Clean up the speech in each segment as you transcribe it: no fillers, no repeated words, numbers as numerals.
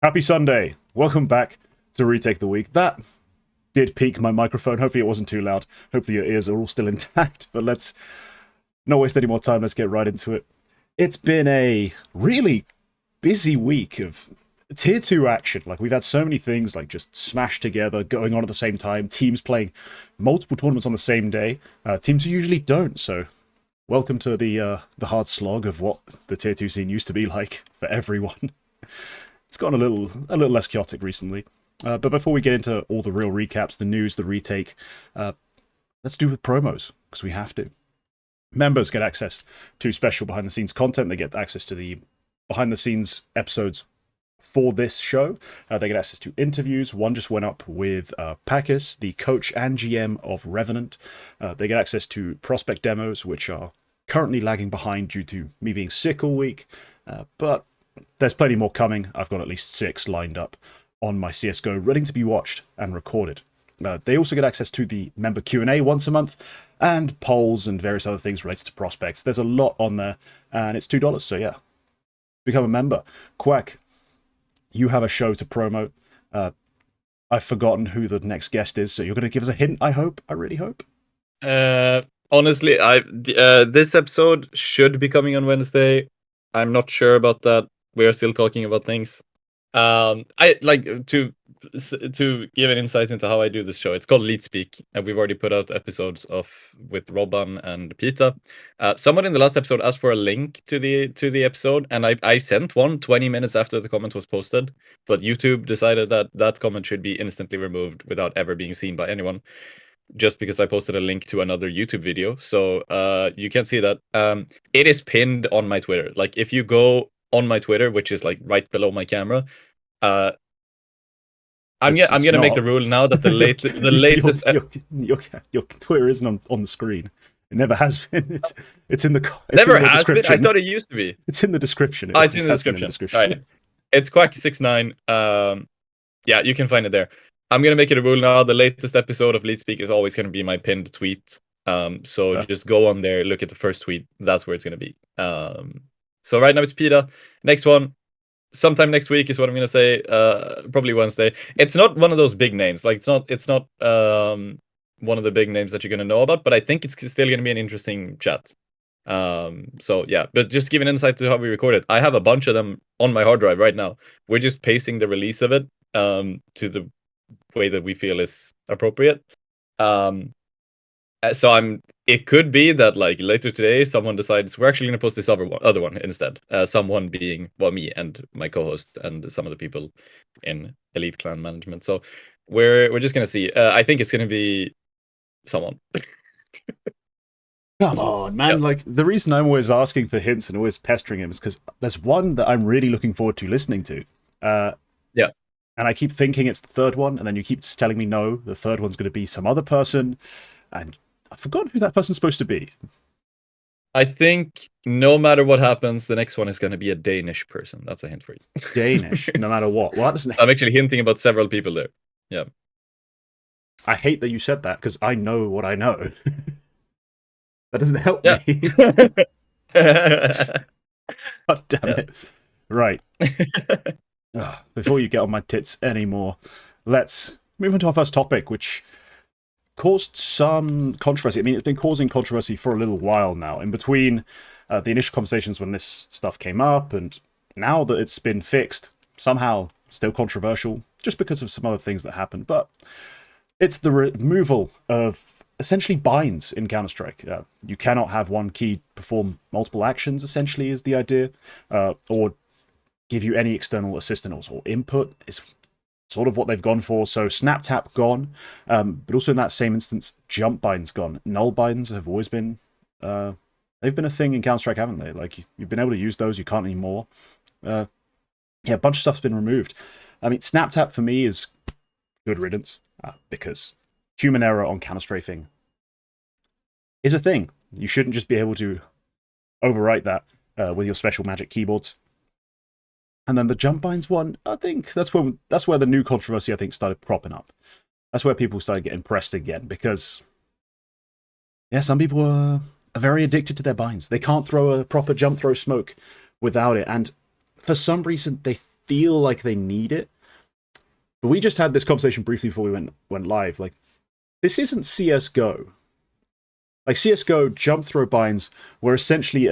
Happy Sunday. Welcome back to Retake the Week. That did peak my microphone. Hopefully it wasn't too loud. Hopefully your ears are all still intact. But let's not waste any more time. Let's get right into it. It's been a really busy week of tier 2 action. Like, we've had so many things like just smashed together, going on at the same time, teams playing multiple tournaments on the same day, teams who usually don't. So welcome to the hard slog of what the tier 2 scene used to be like for everyone. It's gotten a little less chaotic recently. But before we get into all the real recaps, the news, the retake, let's do with promos, because we have to. Members get access to special behind-the-scenes content. They get access to the behind-the-scenes episodes for this show. They get access to interviews. One just went up with Pakis, the coach and GM of Revenant. They get access to prospect demos, which are currently lagging behind due to me being sick all week. But there's plenty more coming. I've got at least 6 lined up on my CSGO, ready to be watched and recorded. They also get access to the member Q&A once a month, and polls and various other things related to prospects. There's a lot on there, and it's $2, so yeah. Become a member. Quack, you have a show to promote. I've forgotten who the next guest is, so you're going to give us a hint, I hope. I really hope. Honestly, this episode should be coming on Wednesday. I'm not sure about that. We are still talking about things. I like to give an insight into how I do this show. It's called Lead Speak, and we've already put out episodes with Robban and Pita. Someone in the last episode asked for a link to the episode, and I sent one 20 minutes after the comment was posted, but YouTube decided that comment should be instantly removed without ever being seen by anyone, just because I posted a link to another YouTube video. So you can't see that. It is pinned on my Twitter. Like, if you go on my Twitter, which is like right below my camera, I'm gonna make the rule now that the latest your Twitter isn't on the screen. It never has been. It's in the never in the has been. description. I thought it used to be. It's in the description. It's in the description. Right. It's Quacke69. Yeah, you can find it there. I'm gonna make it a rule now. The latest episode of Lead Speak is always gonna be my pinned tweet. So just go on there, look at the first tweet. That's where it's gonna be. So right now it's Pita. Next one, sometime next week is what I'm gonna say. Probably Wednesday. It's not one of those big names. Like, it's not one of the big names that you're gonna know about. But I think it's still gonna be an interesting chat. So yeah, but just to give an insight to how we record it, I have a bunch of them on my hard drive right now. We're just pacing the release of it to the way that we feel is appropriate. So it could be that, like, later today someone decides we're actually going to post this other one instead. Someone being, well, me and my co-host and some of the people in Elite Clan Management. So we're just going to see. I think it's going to be someone. Come on, man. Yeah. Like, the reason I'm always asking for hints and always pestering him is because there's one that I'm really looking forward to listening to. Yeah. And I keep thinking it's the third one, and then you keep telling me no, the third one's going to be some other person, and I've forgotten who that person's supposed to be. I think no matter what happens, the next one is going to be a Danish person. That's a hint for you. Danish, no matter what. Well, I'm actually hinting about several people there. Yeah. I hate that you said that, because I know what I know. That doesn't help me. God damn it. Right. Before you get on my tits anymore, let's move on to our first topic, which caused some controversy. I mean, it's been causing controversy for a little while now, in between the initial conversations when this stuff came up, and now that it's been fixed, somehow still controversial, just because of some other things that happened. But it's the removal of essentially binds in Counter-Strike. You cannot have one key perform multiple actions, essentially, is the idea, or give you any external assistance or input is sort of what they've gone for. So SnapTap gone, but also in that same instance, jump binds gone. Null binds have always been, they've been a thing in Counter-Strike, haven't they? Like, you've been able to use those, you can't anymore. Yeah, a bunch of stuff's been removed. I mean, SnapTap for me is good riddance, because human error on counter-strafing is a thing. You shouldn't just be able to overwrite that with your special magic keyboards. And then the jump binds one, I think that's where the new controversy, I think, started cropping up. That's where people started getting pressed again, because yeah, some people are very addicted to their binds. They can't throw a proper jump throw smoke without it, and for some reason feel like they need it. But we just had this conversation briefly before we went live. Like, this isn't CS:GO. Like CS:GO, jump throw binds were essentially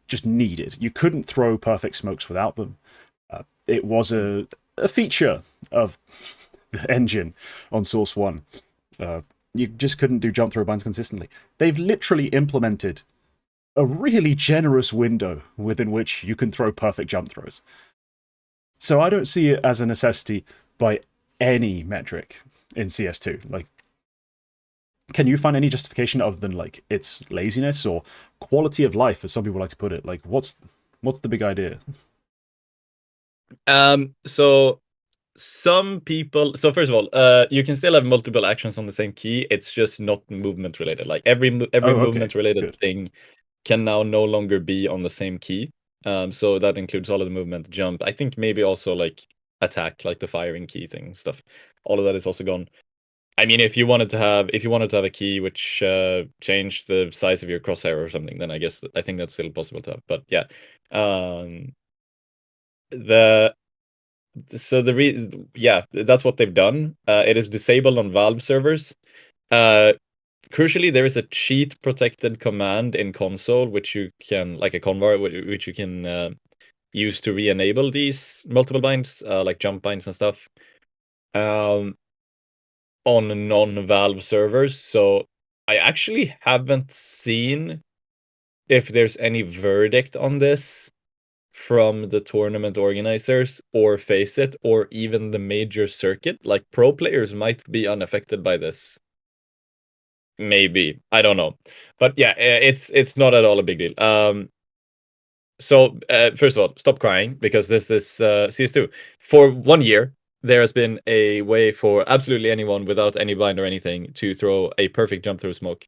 just needed. You couldn't throw perfect smokes without them. It was a feature of the engine on Source 1. You just couldn't do jump throw binds consistently. They've literally implemented a really generous window within which you can throw perfect jump throws. So I don't see it as a necessity by any metric in CS2. Like, can you find any justification other than like it's laziness or quality of life, as some people like to put it? Like, what's the big idea? So some people. So first of all, you can still have multiple actions on the same key. It's just not movement related. Like every Oh, okay, movement related good. thing can now no longer be on the same key. So that includes all of the movement, jump. I think maybe also like attack, like the firing key thing stuff. All of that is also gone. I mean, if you wanted to have a key which changed the size of your crosshair or something, then I think that's still possible to have. But yeah, the so the that's what they've done. It is disabled on Valve servers. Crucially, there is a cheat protected command in console which you can, like a convar, which you can use to re-enable these multiple binds, like jump binds and stuff, on non-Valve servers. So I actually haven't seen if there's any verdict on this from the tournament organizers or Faceit or even the major circuit. Like pro players might be unaffected by this. Maybe. I don't know. But yeah, it's not at all a big deal. So first of all, stop crying because this is CS2. For 1 year, there has been a way for absolutely anyone without any bind or anything to throw a perfect jump through smoke.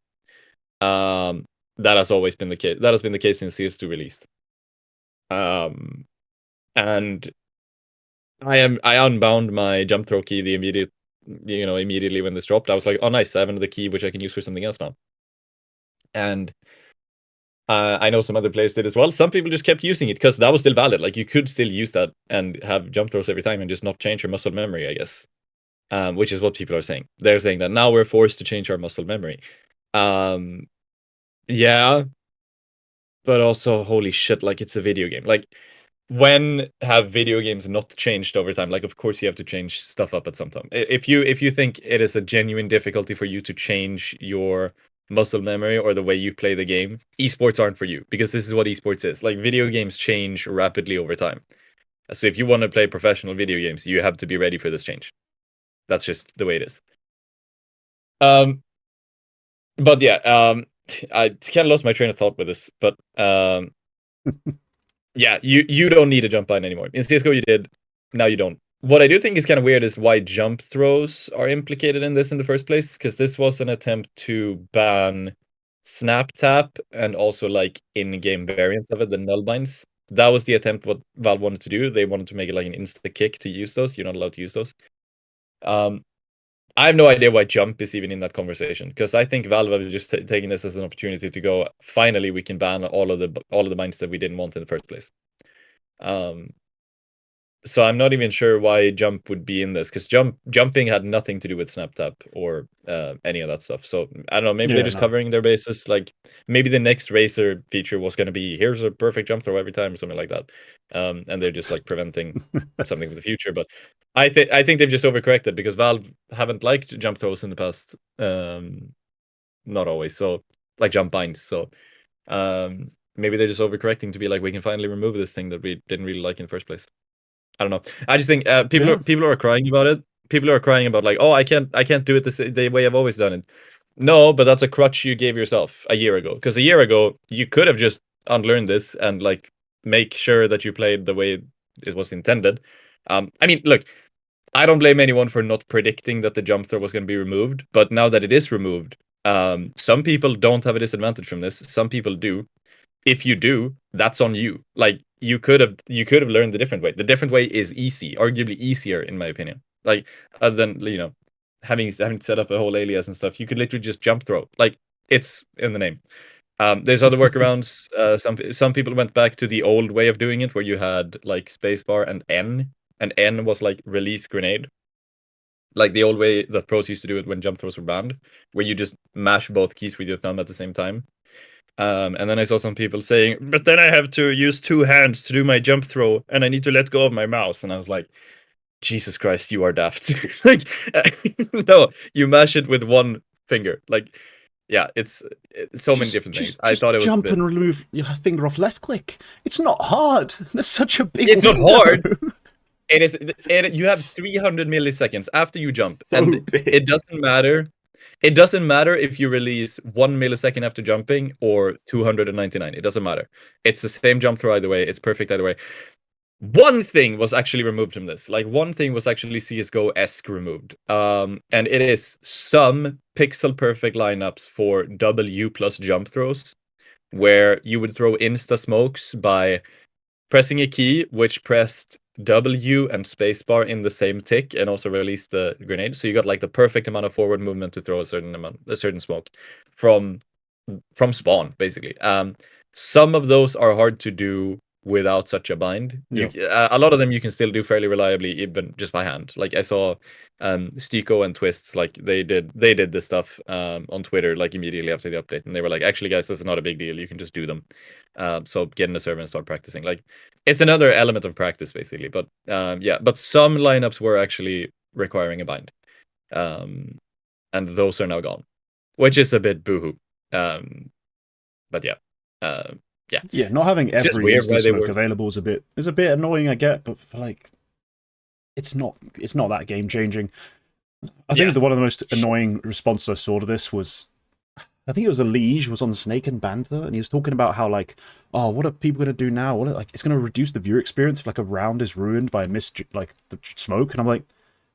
That has always been the case. That has been the case since CS2 released. And I unbound my jump throw key immediately when this dropped. I was like, oh nice, I have another key which I can use for something else now. And I know some other players did as well. Some people just kept using it because that was still valid. Like you could still use that and have jump throws every time and just not change your muscle memory, I guess. Which is what people are saying. They're saying that now we're forced to change our muscle memory. Yeah, but also holy shit, like it's a video game. Like when have video games not changed over time? Like of course you have to change stuff up at some time. If you think it is a genuine difficulty for you to change your muscle memory or the way you play the game, esports aren't for you because this is what esports is. Like video games change rapidly over time. So if you want to play professional video games, you have to be ready for this change. That's just the way it is. But yeah, I kind of lost my train of thought with this, but yeah, you don't need a jump line anymore. In CS:GO you did, now you don't. What I do think is kind of weird is why jump throws are implicated in this in the first place, because this was an attempt to ban SnapTap and also like in-game variants of it, the null binds. That was the attempt what Valve wanted to do. They wanted to make it like an insta kick to use those. You're not allowed to use those. I have no idea why jump is even in that conversation, because I think Valve have just taken this as an opportunity to go, finally we can ban all of the binds that we didn't want in the first place. So I'm not even sure why jump would be in this, because jumping had nothing to do with SnapTap or any of that stuff. So I don't know, maybe they're just covering their bases. Like maybe the next Racer feature was going to be, here's a perfect jump throw every time or something like that, and they're just like preventing something for the future. But I think they've just overcorrected because Valve haven't liked jump throws in the past. Not always. So like jump binds. So maybe they're just overcorrecting to be like, we can finally remove this thing that we didn't really like in the first place. I don't know. I just think people are crying about it. People are crying about like, oh, I can't do it the way I've always done it. No, but that's a crutch you gave yourself a year ago. Because a year ago you could have just unlearned this and like make sure that you played the way it was intended. I mean, look, I don't blame anyone for not predicting that the jump throw was going to be removed. But now that it is removed, some people don't have a disadvantage from this. Some people do. If you do, that's on you. Like you could have learned the different way. The different way is easy, arguably easier in my opinion. Like other than having set up a whole alias and stuff, you could literally just jump throw. Like it's in the name. There's other workarounds. Some people went back to the old way of doing it, where you had like spacebar and N and N was like release grenade, like the old way that pros used to do it when jump throws were banned, where you just mash both keys with your thumb at the same time. And then I saw some people saying, but then I have to use 2 hands to do my jump throw, and I need to let go of my mouse. And I was like, Jesus Christ, you are daft. Like, no, you mash it with 1 finger. Like, yeah, it's so many different things. I thought it was jump and remove your finger off left click. It's not hard. There's such a big It's window. not hard. It is. You have 300 milliseconds after you jump, So and big. it doesn't matter. It doesn't matter if you release 1 millisecond after jumping or 299. It doesn't matter. It's the same jump throw either way. It's perfect either way. One thing was actually removed from this. Like, one thing was actually CSGO-esque removed. And it is some pixel perfect lineups for W plus jump throws, where you would throw insta smokes by pressing a key which pressed W and spacebar in the same tick and also released the grenade. So you got like the perfect amount of forward movement to throw a certain smoke from spawn, basically. Some of those are hard to do without such a bind. Yeah. A lot of them you can still do fairly reliably, even just by hand. Like I saw Stiko and Twists, like they did this stuff on Twitter like immediately after the update, and they were like, actually guys, this is not a big deal, you can just do them. So get in a server and start practicing. Like, it's another element of practice basically. But yeah, but some lineups were actually requiring a bind, and those are now gone, which is a bit boohoo. But yeah, yeah. Yeah, not having It's just every weird instant why they smoke were. available is a bit annoying, I get, but for like, it's not that game changing. I think Yeah. one of the most annoying responses I saw to this was, I think it was a Liege was on Snake and Banther, and he was talking about how like, oh, what are people gonna do now? What like, it's gonna reduce the viewer experience if like a round is ruined by a missed like the smoke, and I'm like,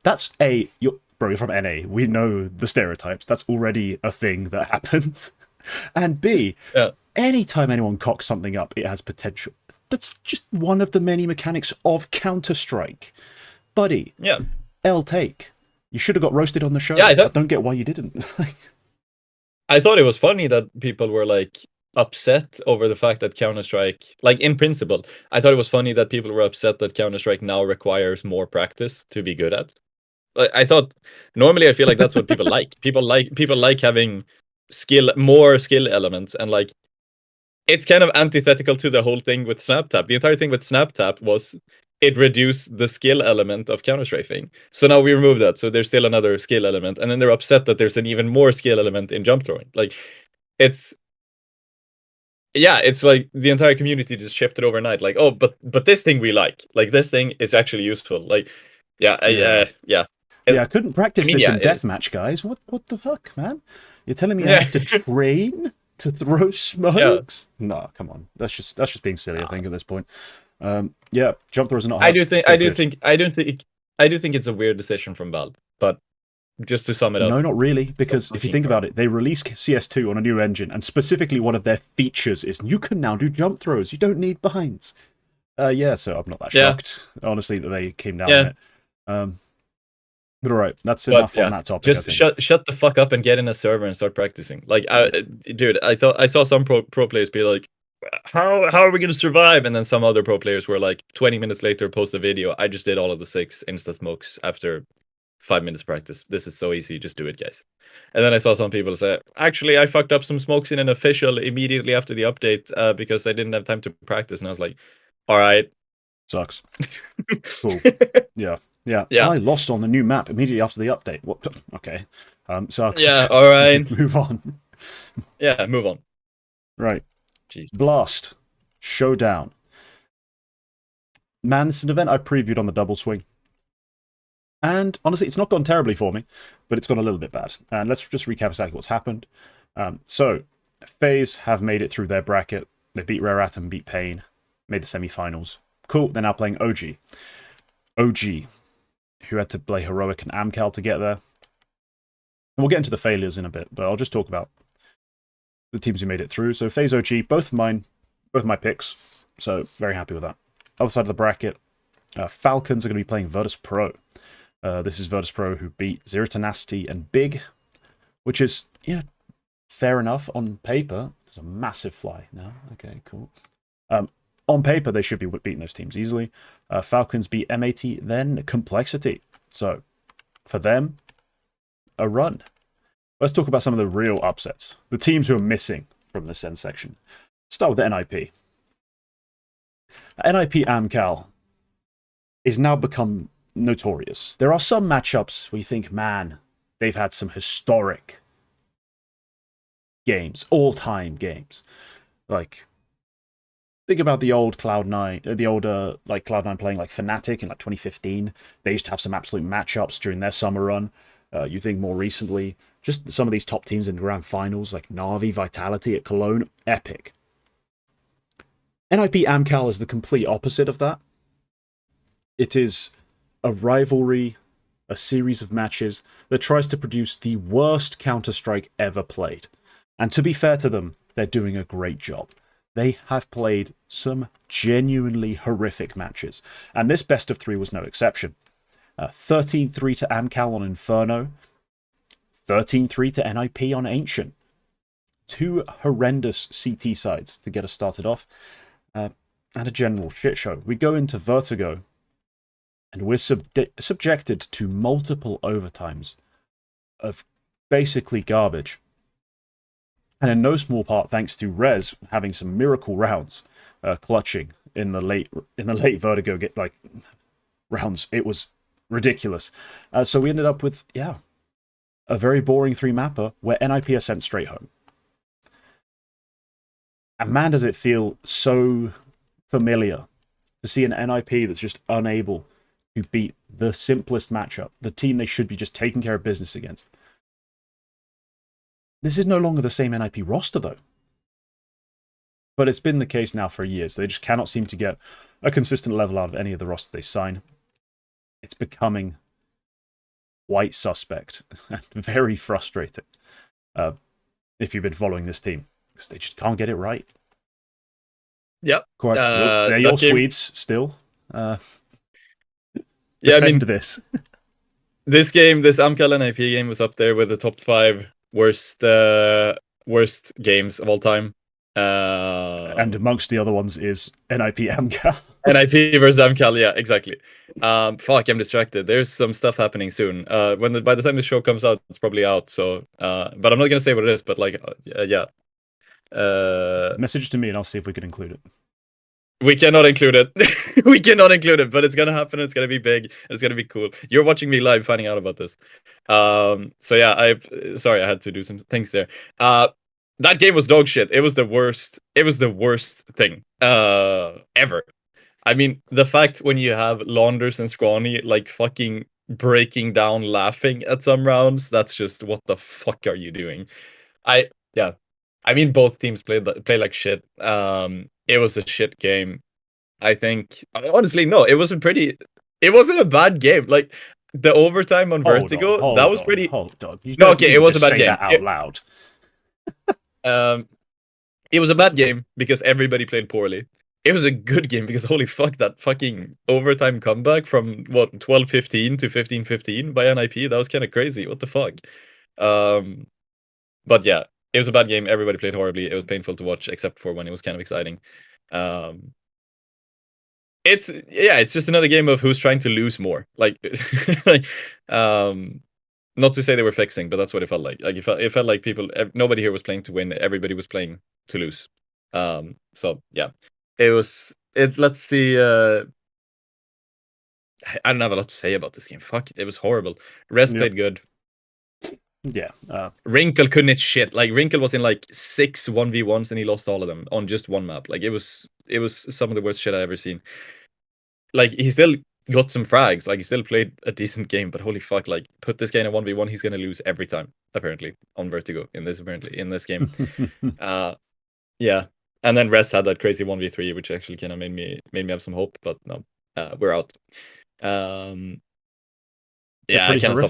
that's you're from NA. We know the stereotypes. That's already a thing that happens. And B, Yeah. anytime anyone cocks something up, it has potential. That's just one of the many mechanics of Counter-Strike. Buddy, Yeah. Take. You should have got roasted on the show. Yeah, I don't get why you didn't. I thought it was funny that people were like upset over the fact that Counter-Strike, like in principle, I thought it was funny that people were upset that Counter-Strike now requires more practice to be good at. Like, I thought normally I feel like that's what people like. People like having more skill elements, and like it's kind of antithetical to the whole thing with SnapTap. The entire thing with SnapTap was it reduced the skill element of Counter-Strafing. So now we remove that. So there's still another skill element. And then they're upset that there's an even more skill element in jump throwing. Like, it's it's like the entire community just shifted overnight. Like, oh, but this thing we like. Like, this thing is actually useful. Like, yeah, yeah. Yeah, I couldn't practice this in It's deathmatch, guys. What the fuck, man? You're telling me I yeah, have to train to throw yeah. smokes? No, come on. That's just being silly, I think, at this point. Yeah, jump throws are not I hard. do think They're I do good. think I don't think I do think it's a weird decision from Valve. But just to sum it up, No, not really, because stop if you pushing think for about it, they released CS2 on a new engine, and specifically one of their features is you can now do jump throws. You don't need binds. Yeah, so I'm not that Yeah. shocked, honestly, that they came down Yeah. on it. But all right, that's But enough yeah, on that topic, I just think. shut the fuck up and get in a server and start practicing. Like, dude, I thought I saw some pro players be like, how are we gonna survive? And then some other pro players were like, 20 minutes later, post a video. I just did all of the 6 insta smokes after 5 minutes practice. This is so easy. Just do it, guys. And then I saw some people say, actually, I fucked up some smokes in an official immediately after the update because I didn't have time to practice. And I was like, all right. Sucks. Cool. Yeah. Yeah. Yeah. I lost on the new map immediately after the update. What? Okay. Sucks. Yeah. All right. Move on. Yeah. Move on. Right. Jesus. Blast. Showdown. Man, this is an event I previewed on the double swing. And honestly, it's not gone terribly for me, but it's gone a little bit bad. And let's just recap exactly what's happened. So, FaZe have made it through their bracket. They beat Rare Atom, beat Pain, made the semi-finals. Cool, they're now playing OG. OG, who had to play Heroic and Amcal to get there. And we'll get into the failures in a bit, but I'll just talk about the teams who made it through. So FaZe OG, both my picks. So very happy with that. Other side of the bracket, Falcons are going to be playing Virtus Pro. This is Virtus Pro who beat Zero Tenacity and Big, which is, yeah, fair enough on paper. There's a massive fly now. Okay, cool. On paper, they should be beating those teams easily. Falcons beat M80, then Complexity. So, for them, a run. Let's talk about some of the real upsets. The teams who are missing from this end section. Start with the NIP. NIP Amcal is now become notorious. There are some matchups where you think, man, they've had some historic games, all-time games. Like, think about the old Cloud9, the older like Cloud9 playing like Fnatic in like 2015. They used to have some absolute matchups during their summer run. You think more recently, just some of these top teams in the grand finals, like Na'Vi, Vitality at Cologne, epic. NIP Amcal is the complete opposite of that. It is a rivalry, a series of matches that tries to produce the worst Counter-Strike ever played. And to be fair to them, they're doing a great job. They have played some genuinely horrific matches, and this best of 3 was no exception. 13-3 to Amcal on Inferno, 13-3 to NIP on Ancient. 2 horrendous CT sides to get us started off, and a general shit show. We go into Vertigo, and we're subjected to multiple overtimes of basically garbage. And in no small part thanks to Rez having some miracle rounds, clutching in the late Vertigo rounds. It was ridiculous. So we ended up with a very boring 3-mapper where NIP are sent straight home. And man, does it feel so familiar to see an NIP that's just unable to beat the simplest matchup, the team they should be just taking care of business against. This is no longer the same NIP roster, though. But it's been the case now for years. They just cannot seem to get a consistent level out of any of the rosters they sign. It's becoming quite suspect and very frustrating if you've been following this team, because they just can't get it right. Yep. They're your Swedes still. Yeah, defend this. This Amcal NIP game was up there with the top 5 worst games of all time. And amongst the other ones is NIP Amcal. NIP versus Amcal, yeah, exactly. Fuck, I'm distracted. There's some stuff happening soon. By the time the show comes out, it's probably out. So, but I'm not gonna say what it is. But yeah. Message to me, and I'll see if we can include it. We cannot include it. We cannot include it, but it's gonna happen. It's gonna be big. And it's gonna be cool. You're watching me live, finding out about this. So yeah, I had to do some things there. That game was dog shit. It was the worst. It was the worst thing ever. I mean, the fact when you have Launders and Scrawny like fucking breaking down laughing at some rounds, that's just, what the fuck are you doing? I mean, both teams play like shit. It was a shit game. I think, honestly, no, it wasn't a bad game. Like, the overtime on Vertigo, that was pretty. Hold on. No, okay, it was a bad game. That out loud. It was a bad game because everybody played poorly. It was a good game because holy fuck, that fucking overtime comeback from 12-15 to 15-15 by NIP, that was kind of crazy. What the fuck? But yeah, it was a bad game. Everybody played horribly. It was painful to watch, except for when it was kind of exciting. It's just another game of who's trying to lose more. Like, not to say they were fixing, but that's what it felt like. Like, it felt like nobody here was playing to win. Everybody was playing to lose. So yeah, let's see. I don't have a lot to say about this game. Fuck, it was horrible. Rest played good. Yeah. Wrinkle couldn't hit shit. Like, Wrinkle was in like 6 1v1s and he lost all of them on just one map. Like, it was some of the worst shit I've ever seen. Like, he still got some frags. Like, he still played a decent game, but holy fuck, like, put this guy in a 1v1, he's gonna lose every time, apparently, on Vertigo in this game. Yeah. And then Rest had that crazy 1v3, which actually kind of made me have some hope, but no, we're out. Yeah, I kind of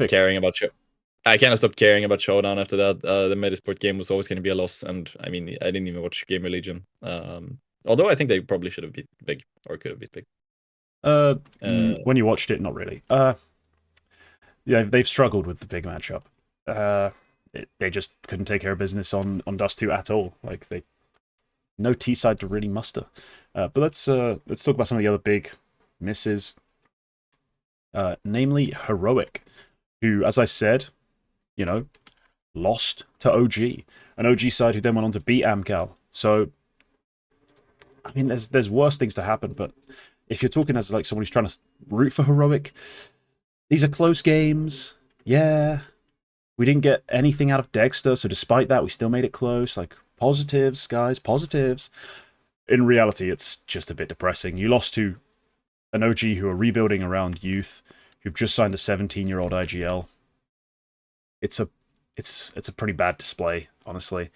stopped caring about Showdown after that. The Medisport game was always going to be a loss, and I mean, I didn't even watch Gamer Legion. Although I think they probably should have beat Big, or could have beat Big. When you watched it, not really. Yeah, they've struggled with the Big matchup. They just couldn't take care of business on Dust 2 at all. Like, no T side to really muster. But let's talk about some of the other big misses. Namely Heroic, who, as I said, lost to OG. An OG side who then went on to beat Amcal. So, I mean, there's worse things to happen, but if you're talking as like someone who's trying to root for Heroic, these are close games. Yeah. We didn't get anything out of Dexter, so despite that, we still made it close. Like, positives, guys, positives. In reality, it's just a bit depressing. You lost to an OG who are rebuilding around youth, who've just signed a 17-year-old IGL. It's a pretty bad display, honestly.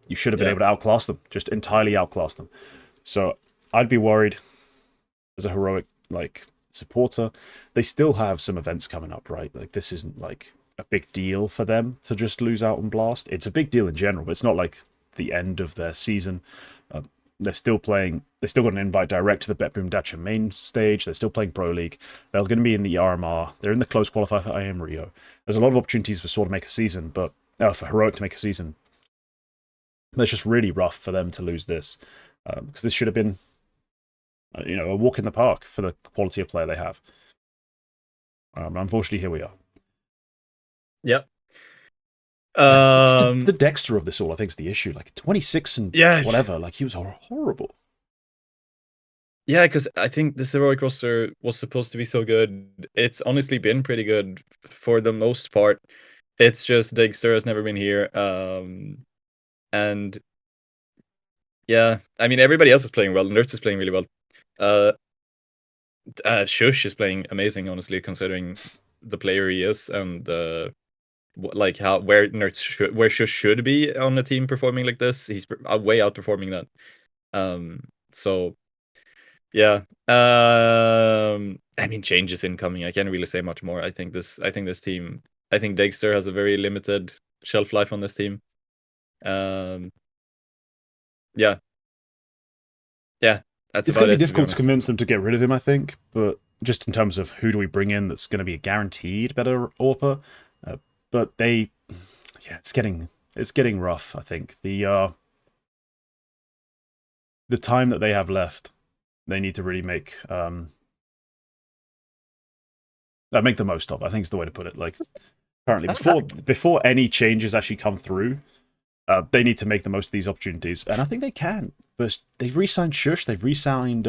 You should have been able to outclass them, just entirely outclass them. So I'd be worried as a Heroic supporter. They still have some events coming up, right? Like, this isn't like a big deal for them to just lose out on Blast. It's a big deal in general, but it's not like the end of their season. They're still playing. They still got an invite direct to the Bet Boom Dacha main stage. They're still playing Pro League. They're going to be in the RMR. They're in the close qualifier for IM Rio. There's a lot of opportunities for Sword to make a season, but for Heroic to make a season. But it's just really rough for them to lose this, because this should have been, a walk in the park for the quality of player they have. Unfortunately, here we are. Yep. The Dexter of this all, I think, is the issue. Like 26 and whatever. Like, he was horrible. Yeah, because I think this Heroic roster was supposed to be so good. It's honestly been pretty good for the most part. It's just Dexter has never been here. And yeah, I mean, everybody else is playing well. Nerds is playing really well. Shush is playing amazing, honestly, considering the player he is and like where Shush should be on a team performing like this. He's way outperforming that. So yeah. I mean, change is incoming. I can't really say much more. I think this team. I think Dexter has a very limited shelf life on this team. Yeah. That's it's going to be difficult to convince them to get rid of him, I think. But just in terms of who do we bring in that's going to be a guaranteed better AWPer. But it's getting rough, I think. The time that they have left, they need to really make the most of. I think is the way to put it. Like, apparently, before any changes actually come through, they need to make the most of these opportunities, and I think they can. But they've re-signed Shush, they've re-signed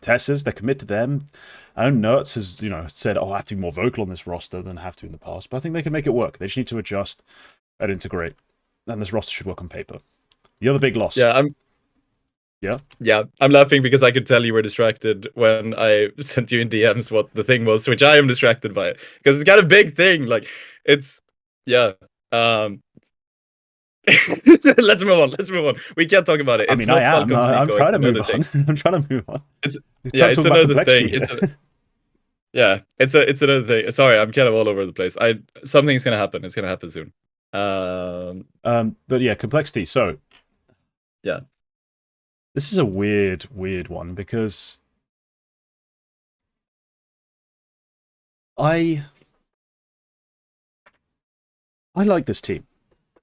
Tessers, they're committed to them. I know Nerds has said, I have to be more vocal on this roster than I have to in the past, but I think they can make it work. They just need to adjust and integrate, and this roster should work on paper. The other big loss. Yeah, I'm laughing because I could tell you were distracted when I sent you in DMs what the thing was, which I am distracted by it because it's got a big thing. Like, it's let's move on. We can't talk about it. I mean, I'm trying to move on. I'm trying to move on. It's another thing. It's another thing. Sorry, I'm kind of all over the place. Something's gonna happen. It's gonna happen soon. But yeah, complexity. So yeah, this is a weird one because I like this team.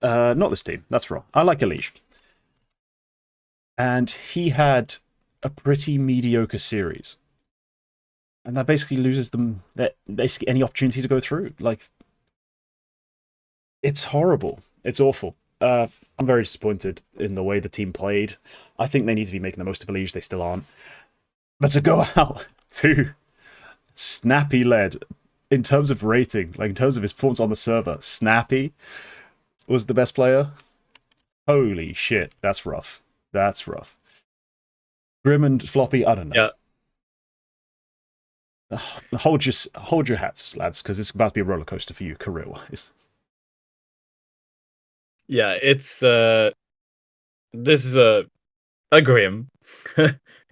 Not this team. That's wrong. I like Elige. And he had a pretty mediocre series. And that basically loses them basically any opportunity to go through. Like, it's horrible. It's awful. I'm very disappointed in the way the team played. I think they need to be making the most of Elige. They still aren't. But to go out to Snappy led, in terms of rating, like in terms of his performance on the server, Snappy was the best player. Holy shit, that's rough. That's rough. Grim and Floppy, I don't know. Yeah. Hold your hats, lads, because it's about to be a roller coaster for you career-wise. Yeah, it's this is a grim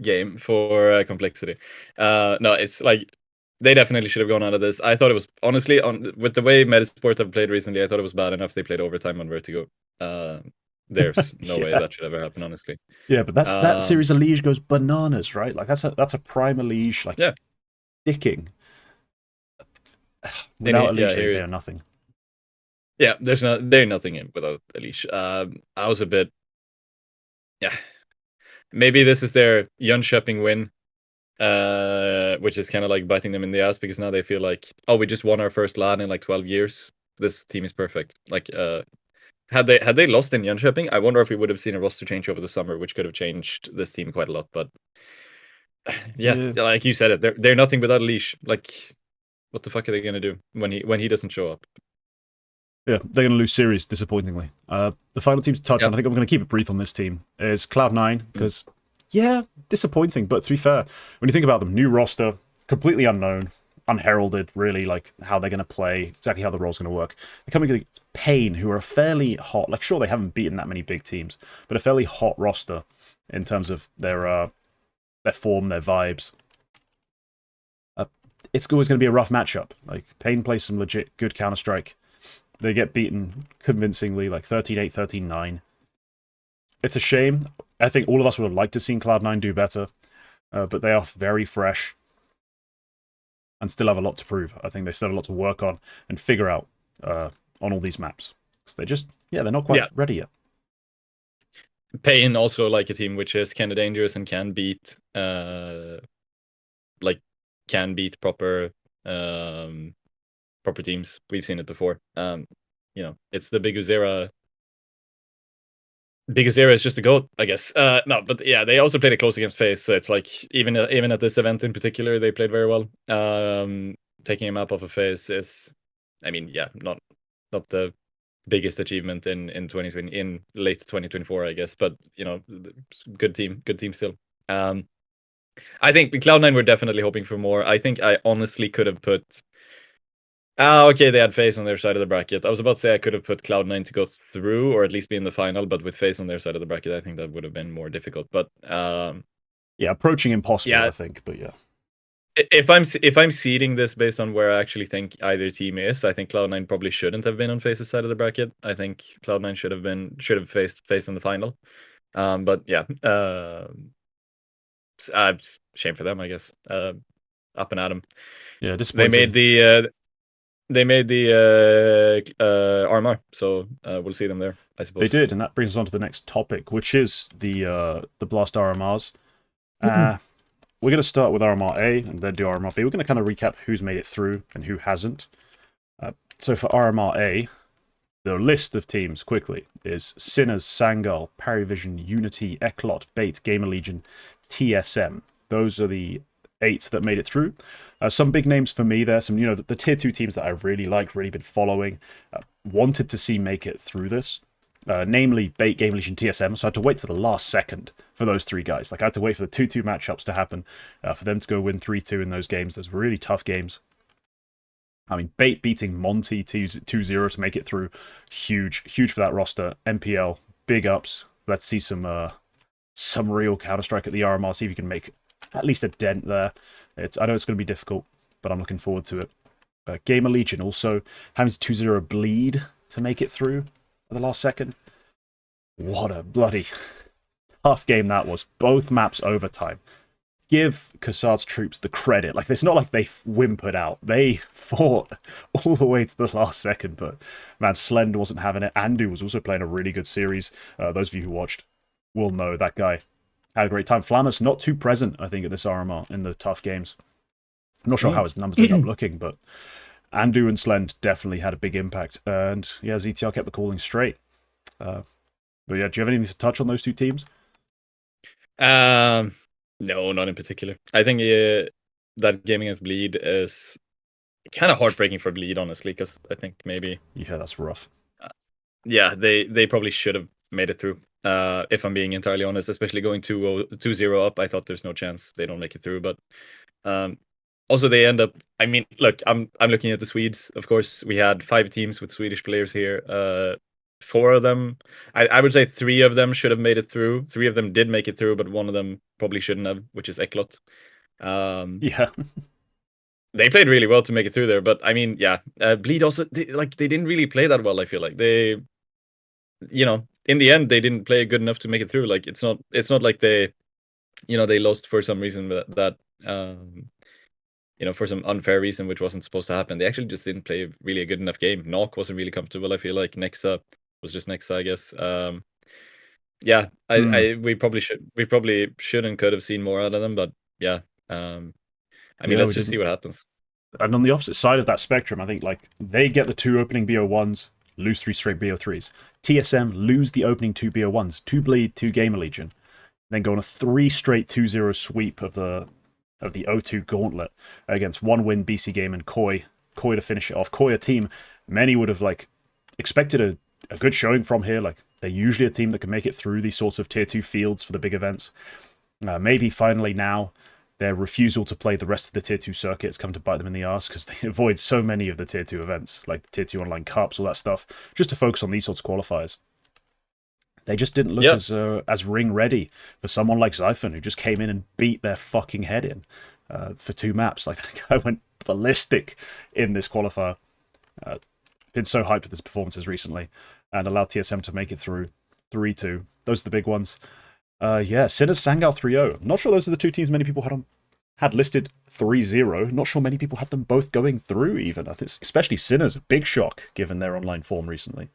game for complexity. No, it's like they definitely should have gone out of this. I thought it was honestly with the way Metasport have played recently, I thought it was bad enough they played overtime on Vertigo. There's no way that should ever happen, honestly. Yeah, but that series of Elige goes bananas, right? Like that's a prime Elige, like dicking. Without Elige, they are nothing. Yeah, they're nothing without Elige. I was a bit, maybe this is their Jönköping win. which is kind of like biting them in the ass because now they feel like, oh, we just won our first LAN in like 12 years. This team is perfect. Like, had they lost in Jönköping, I wonder if we would have seen a roster change over the summer, which could have changed this team quite a lot. But yeah, Yeah, like you said it, they're nothing without a leash. Like, what the fuck are they gonna do when he doesn't show up? yeah, they're going to lose series, disappointingly. The final team to touch on, Yep. I think I'm going to keep it brief on this team, is Cloud9, Mm. because, yeah, disappointing, but to be fair, when you think about them, new roster, completely unknown, unheralded, really, like, how they're going to play, exactly how the role's going to work. They're coming against Pain, who are a fairly hot, like, sure, they haven't beaten that many big teams, but a fairly hot roster in terms of their form, their vibes. It's always going to be a rough matchup. Like, Pain plays some legit good Counter-Strike. They get beaten convincingly, like 13-8, 13-9. It's a shame. I think all of us would have liked to seen Cloud9 do better, but they are very fresh and still have a lot to prove. I think they still have a lot to work on and figure out on all these maps. Because they just, they're not quite ready yet. Pain also like a team which is kind of dangerous and can beat proper proper teams. We've seen it before. It's the Big Uzera. Big Uzera is just a goat, I guess. No, but yeah, they also played it close against FaZe, so it's like even at this event in particular, they played very well. Taking a map off of FaZe is, I mean, yeah, not the biggest achievement in 2020 in late 2024, I guess, but good team still. I think Cloud9 were definitely hoping for more. I think I honestly could have put. Okay, they had FaZe on their side of the bracket. I was about to say I could have put Cloud9 to go through or at least be in the final, but with FaZe on their side of the bracket, I think that would have been more difficult. But yeah, approaching impossible, yeah, I think, but yeah. If I'm seeding this based on where I actually think either team is, I think Cloud9 probably shouldn't have been on FaZe's side of the bracket. I think Cloud9 should have faced in the final. But yeah, shame for them, I guess. Up and at 'em. Yeah, They disappointing. made the RMR, so we'll see them there, I suppose. They did, and that brings us on to the next topic, which is the Blast RMRs. We're going to start with RMR A and then do RMR B. We're going to kind of recap who's made it through and who hasn't. So for RMR A, the list of teams, quickly, is Sinners, Sangal, Parivision, Unity, Eklot, Bait, Gamer Legion, TSM. Those are the 8 that made it through. Some big names for me there, some, the tier 2 teams that I've really liked, really been following, wanted to see make it through this. Namely Bait, Game Legion, TSM, so I had to wait to the last second for those 3 guys. Like, I had to wait for the 2-2 matchups to happen, for them to go win 3-2 in those games. Those were really tough games. I mean, Bait beating Monty 2-0 to make it through, huge for that roster. MPL, big ups. Let's see some real Counter-Strike at the RMR, see if you can make at least a dent there. I know it's going to be difficult, but I'm looking forward to it. Gamer Legion also having to 2-0 bleed to make it through at the last second. What a bloody tough game that was. Both maps overtime. Give Kassad's troops the credit. Like, it's not like they whimpered out. They fought all the way to the last second, but man, Slend wasn't having it. Andu was also playing a really good series. Those of you who watched will know that guy had a great time. Flammus not too present, I think, at this RMR in the tough games. I'm not sure how his numbers end up looking, but Andu and Slend definitely had a big impact. And yeah, ZTR kept the calling straight. But yeah, do you have anything to touch on those 2 teams? No, not in particular. I think that game against Bleed is kind of heartbreaking for Bleed, honestly, because I think maybe Yeah, that's rough. Yeah, they probably should have made it through. If I'm being entirely honest, especially going 2-0 up, I thought there's no chance they don't make it through. But also they end up. I mean, look, I'm looking at the Swedes. Of course, we had 5 teams with Swedish players here. 4 of them, I would say 3 of them should have made it through. 3 of them did make it through, but one of them probably shouldn't have, which is Eklot. Yeah. They played really well to make it through there, but I mean, yeah, Bleed also they didn't really play that well. I feel like they, in the end, they didn't play good enough to make it through. Like, it's not like they, they lost for some reason that for some unfair reason, which wasn't supposed to happen. They actually just didn't play really a good enough game. Knock wasn't really comfortable. I feel like Nexa was just Nexa, I guess. Yeah, we probably should and could have seen more out of them, but yeah, I mean, Yeah, let's we just see didn't. what happens. And on the opposite side of that spectrum, I think like they get the 2 opening BO1s, lose 3 straight BO3s. TSM lose the opening 2 BO1s, 2 Bleed, 2 Gamer Legion, then go on a 3 straight 2-0 sweep of the O2 Gauntlet against 1 win BC Game and Koi to finish it off. Koi, a team many would have like expected a good showing from here. Like they're usually a team that can make it through these sorts of tier 2 fields for the big events. Maybe finally now their refusal to play the rest of the tier 2 circuit has come to bite them in the ass because they avoid so many of the tier 2 events, like the tier 2 online cups, all that stuff, just to focus on these sorts of qualifiers. They just didn't look as ring ready for someone like Xiphon, who just came in and beat their fucking head in for 2 maps. Like that guy went ballistic in this qualifier. Been so hyped with his performances recently, and allowed TSM to make it through 3-2. Those are the big ones. Sinners Sangao 3-0. Not sure those are the 2 teams many people had listed 3-0. Not sure many people had them both going through even. I think especially Sinners, a big shock given their online form recently.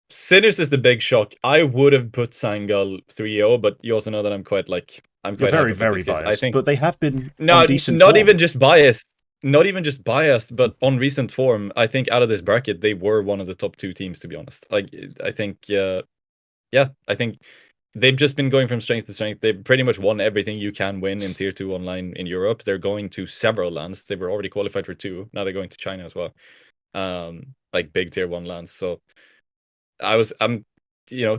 Sinners is the big shock. I would have put Sangal 3-0, but you also know that I'm quite You're hyped very, about very this case. I biased, think but they have been on not decent not even form. just biased, not even just biased, but on recent form. I think out of this bracket, they were one of the top 2 teams, to be honest. Like I think, I think they've just been going from strength to strength. They've pretty much won everything you can win in tier 2 online in Europe. They're going to several lands. They were already qualified for 2. Now they're going to China as well. Like big tier 1 lands. So I'm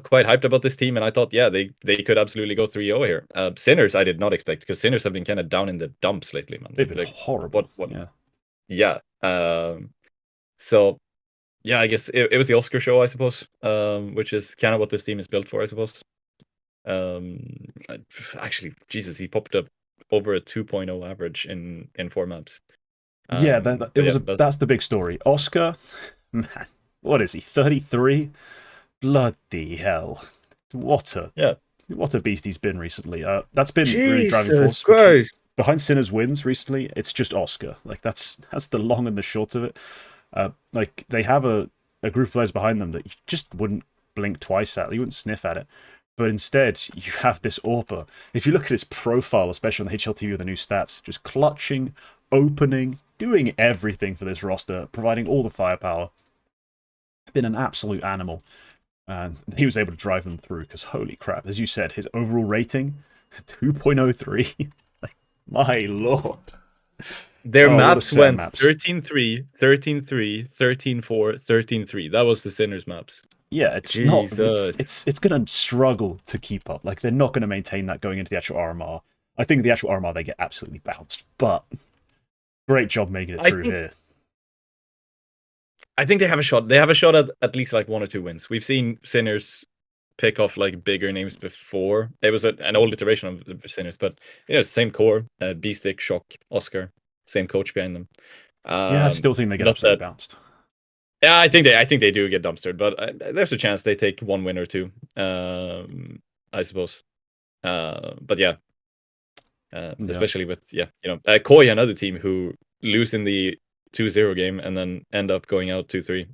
quite hyped about this team, and I thought, they could absolutely go 3-0 here. Sinners, I did not expect, because Sinners have been kind of down in the dumps lately, man. They've been Like horrible. what? Yeah. Yeah. So yeah, I guess it was the Oscar show, I suppose. Which is kind of what this team is built for, I suppose. Actually, Jesus, he popped up over a 2.0 average in 4 maps. That's the big story. Oscar, man, what is he? 33? Bloody hell! What a beast he's been recently. That's been really driving force behind Sinner's wins recently. It's just Oscar. Like that's the long and the short of it. Like they have a group of players behind them that you just wouldn't blink twice at. You wouldn't sniff at it. But instead, you have this AWPer. If you look at his profile, especially on the HLTV with the new stats, just clutching, opening, doing everything for this roster, providing all the firepower. Been an absolute animal. And he was able to drive them through because, holy crap, as you said, his overall rating, 2.03. Like, my lord. Their maps went maps. 13-3, 13-3, 13-4, 13-3. That was the Sinners maps. Yeah, it's Jesus. not. It's going to struggle to keep up. Like they're not going to maintain that going into the actual RMR. I think the actual RMR they get absolutely bounced. But great job making it through here. I think they have a shot. They have a shot at least like 1 or 2 wins. We've seen Sinners pick off like bigger names before. It was an old iteration of the Sinners, but same core, B-Stick, Shock, Oscar, same coach behind them. I still think they get absolutely bounced. Yeah, I think they do get dumpstered, but there's a chance they take 1 win or 2. I suppose. But yeah. Especially with Koi, another team who lose in the 2-0 game and then end up going out 2-3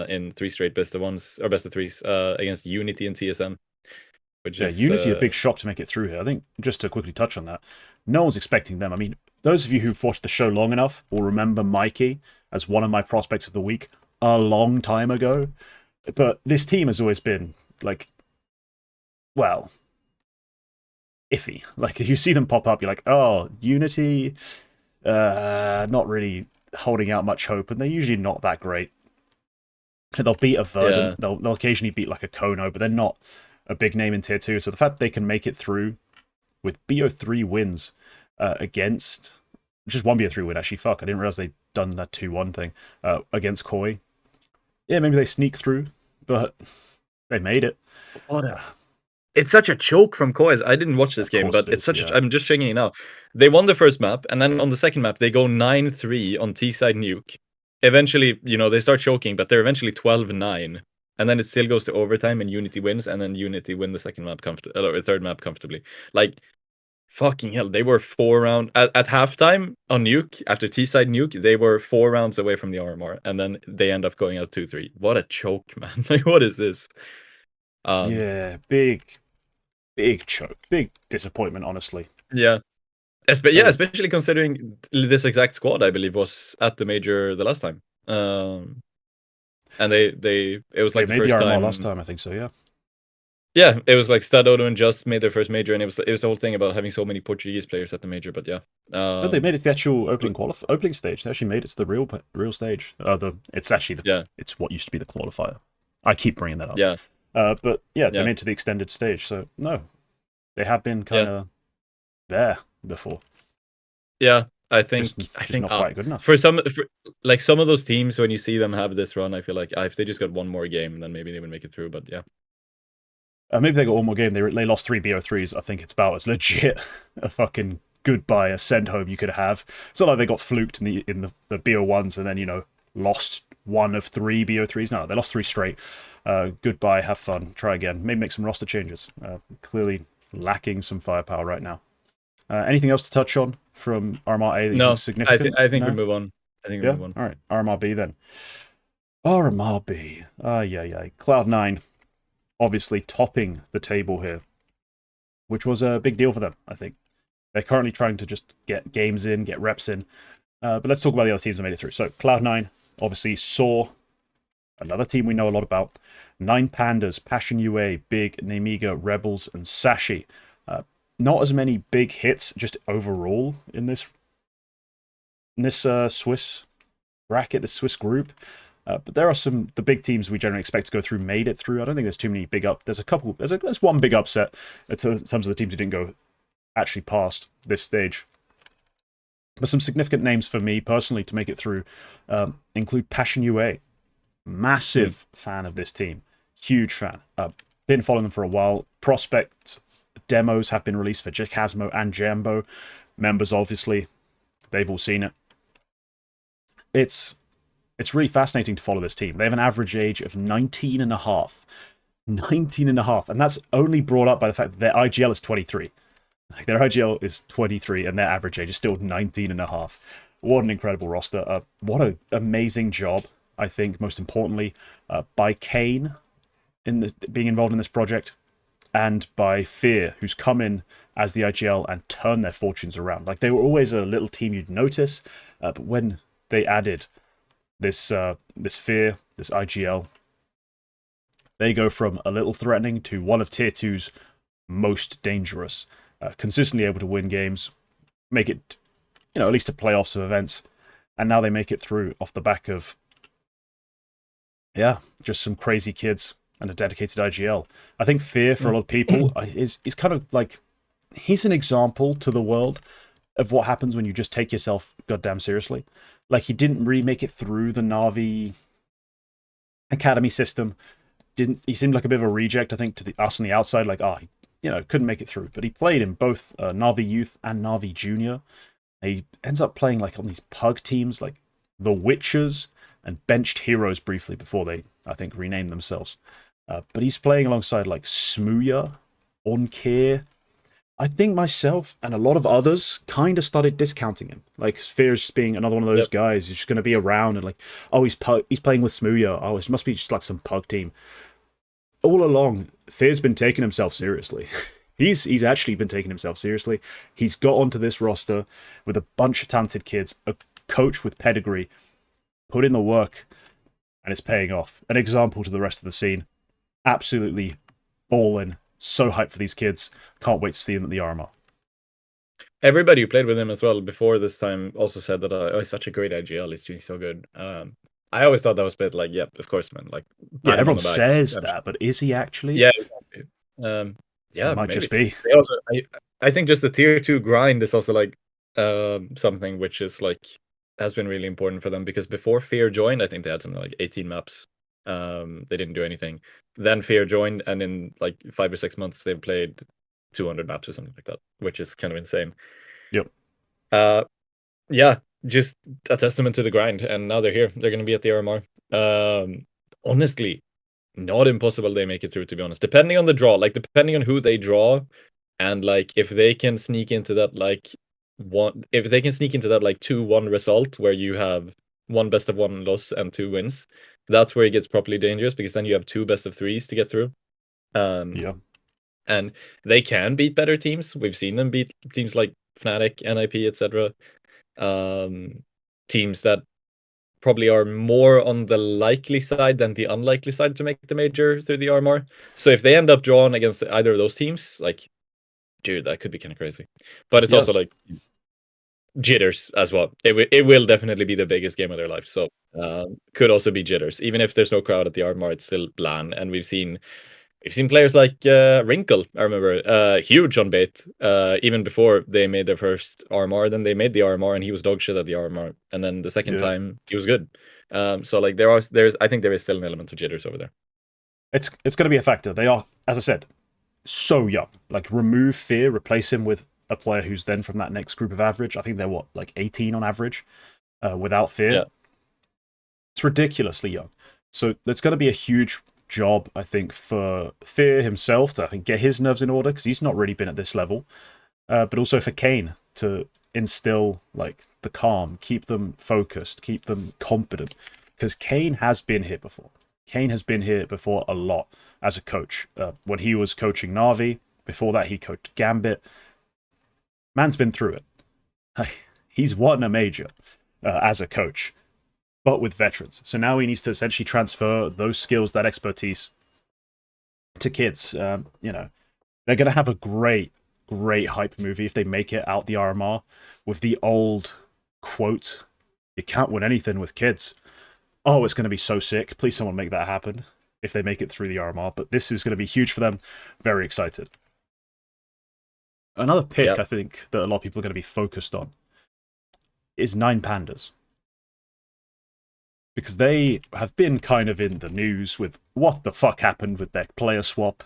in 3 straight best of 1s or best of 3s against Unity and TSM. Unity a big shock to make it through here. I think just to quickly touch on that, no one's expecting them. I mean, those of you who've watched the show long enough will remember Mikey as one of my prospects of the week a long time ago. But this team has always been like, well, iffy. Like if you see them pop up, you're like, oh, Unity, not really holding out much hope, and they're usually not that great. They'll beat a Verdant, they'll occasionally beat like a Kono, but they're not a big name in tier 2. So the fact they can make it through with BO3 wins against just 1 BO3 win, actually, fuck, I didn't realize they'd done that 2-1 thing against Koi. Yeah, maybe they sneak through, but they made it. It's such a choke from Koi. I didn't watch this game, but it's such I'm just checking it now. They won the first map, and then on the second map, they go 9-3 on T-side nuke. Eventually, they start choking, but they're eventually 12-9. And then it still goes to overtime, and Unity wins, and then Unity win the second map or third map comfortably. Like, fucking hell, they were 4 rounds at halftime on nuke after T-side nuke. They were 4 rounds away from the RMR, and then they end up going out 2-3. What a choke, man! Like, what is this? Big choke, big disappointment, honestly. Yeah, Especially considering this exact squad, I believe, was at the major the last time. And it was They like the made the first RMR time. last time, I think so. Yeah. Yeah, it was like Stad Odo and Just made their first major, and it was the whole thing about having so many Portuguese players at the major. But yeah, No, they made it to the actual opening stage. They actually made it to the real stage. It's actually yeah, it's what used to be the qualifier. I keep bringing that up. yeah, But yeah, they yeah, made it to the extended stage. So no, they have been kind yeah, of there before. yeah. I Just think not quite good enough. for like some of those teams, when you see them have this run, I feel like if they just got one more game, then maybe they would make it through. But yeah, Maybe they got one more game. They lost 3 BO3s. I think it's about as legit a fucking goodbye, a send home you could have. It's not like they got fluked in the BO1s and then lost 1 of 3 BO3s. No, they lost 3 straight. Goodbye, have fun, try again. Maybe make some roster changes. Clearly lacking some firepower right now. Anything else to touch on from RMR A that you think is significant? I think we No? move on. I think we Yeah? move on. All right, RMR B then. RMR B. Yeah. Cloud9 obviously topping the table here, which was a big deal for them, I think. They're currently trying to just get games in, get reps in. But let's talk about the other teams that made it through. So Cloud9 obviously saw another team we know a lot about. 9 Pandas, Passion UA, Big, Nemiga, Rebels, and Sashi. Not as many big hits just overall in this Swiss bracket, this Swiss group. But there are the big teams we generally expect to go through made it through. I don't think there's too many big up. There's a couple. There's one big upset in terms of the teams who didn't go actually past this stage. But some significant names for me personally to make it through include Passion UA. Massive fan of this team. Huge fan. Been following them for a while. Prospect demos have been released for Jacasmo and Jambo. Members, obviously, they've all seen it. It's really fascinating to follow this team. They have an average age of 19 and a half. 19 and a half. And that's only brought up by the fact that their IGL is 23. Like, their IGL is 23 and their average age is still 19 and a half. What an incredible roster. What an amazing job, I think, most importantly, by Kane being involved in this project, and by Fear, who's come in as the IGL and turned their fortunes around. Like, they were always a little team you'd notice, but when they added this Fear, this IGL, they go from a little threatening to one of Tier 2's most dangerous. Consistently able to win games, make it, at least to playoffs of events, and now they make it through off the back of, just some crazy kids and a dedicated IGL. I think Fear, for a lot of people, is kind of like, he's an example to the world of what happens when you just take yourself goddamn seriously. Like, he didn't really make it through the Na'Vi academy system. He seemed like a bit of a reject, I think, to us on the outside. Like, couldn't make it through. But he played in both Na'Vi Youth and Na'Vi Junior. He ends up playing like on these pug teams, like the Witchers, and benched Heroes briefly before they, I think, renamed themselves. But he's playing alongside like Smooya, Onkir. I think myself and a lot of others kind of started discounting him. Like, Fear is just being another one of those guys who's just going to be around and like, oh, he's playing with Smooya. Oh, it must be just like some pug team. All along, Fear's been taking himself seriously. He's actually been taking himself seriously. He's got onto this roster with a bunch of talented kids, a coach with pedigree, put in the work, and it's paying off. An example to the rest of the scene. Absolutely balling. So hyped for these kids. Can't wait to see them at the RMR. Everybody who played with him as well before this time also said that he's such a great IGL. He's doing so good. I always thought that was a bit like, of course, man. Like, yeah, everyone says that, but is he actually? Yeah, exactly. It might just be. I think just the tier 2 grind is also like something which is like has been really important for them, because before Fear joined, I think they had something like 18 maps. They didn't do anything. Then Fear joined, and in like 5 or 6 months, they've played 200 maps or something like that, which is kind of insane. Yep. Yeah, just a testament to the grind, and now they're here. They're going to be at the RMR. Honestly, not impossible they make it through, to be honest. Depending on the draw, like depending on who they draw, and like if they can sneak into that like 2-1 result where you have 1 best of 1 loss and 2 wins, that's where it gets properly dangerous, because then you have 2 best of 3s to get through. Yeah. And they can beat better teams. We've seen them beat teams like Fnatic, NIP, etc. Teams that probably are more on the likely side than the unlikely side to make the major through the RMR. So if they end up drawn against either of those teams, like, dude, that could be kind of crazy. But it's Yeah, also like jitters as well. It will definitely be the biggest game of their life. So could also be jitters. Even if there's no crowd at the RMR, it's still bland. And we've seen players like Wrinkle, I remember, huge on bait, even before they made their first RMR. Then they made the RMR, and he was dog shit at the RMR. And then the second yeah. time, he was good. So like I think there is still an element of jitters over there. It's going to be a factor. They are, as I said, so young. Like, remove Fear, replace him with a player who's then from that next group of average. I think they're what, like 18 on average, without Fear. Yeah. It's ridiculously young. So there's going to be a huge job, I think, for Fear himself to, I think, get his nerves in order, because he's not really been at this level. But also for Kane to instill like the calm, keep them focused, keep them confident, because Kane has been here before. Kane has been here before a lot as a coach. When he was coaching Na'Vi, before that he coached Gambit. Man's been through it. He's won a major as a coach, but with veterans. So now he needs to essentially transfer those skills, that expertise, to kids. They're going to have a great hype movie if they make it out the RMR with the old quote, "You can't win anything with kids." Oh, it's going to be so sick. Please someone make that happen if they make it through the RMR. But this is going to be huge for them. Very excited. Another pick, I think, that a lot of people are going to be focused on is 9Pandas. Because they have been kind of in the news with what the fuck happened with their player swap.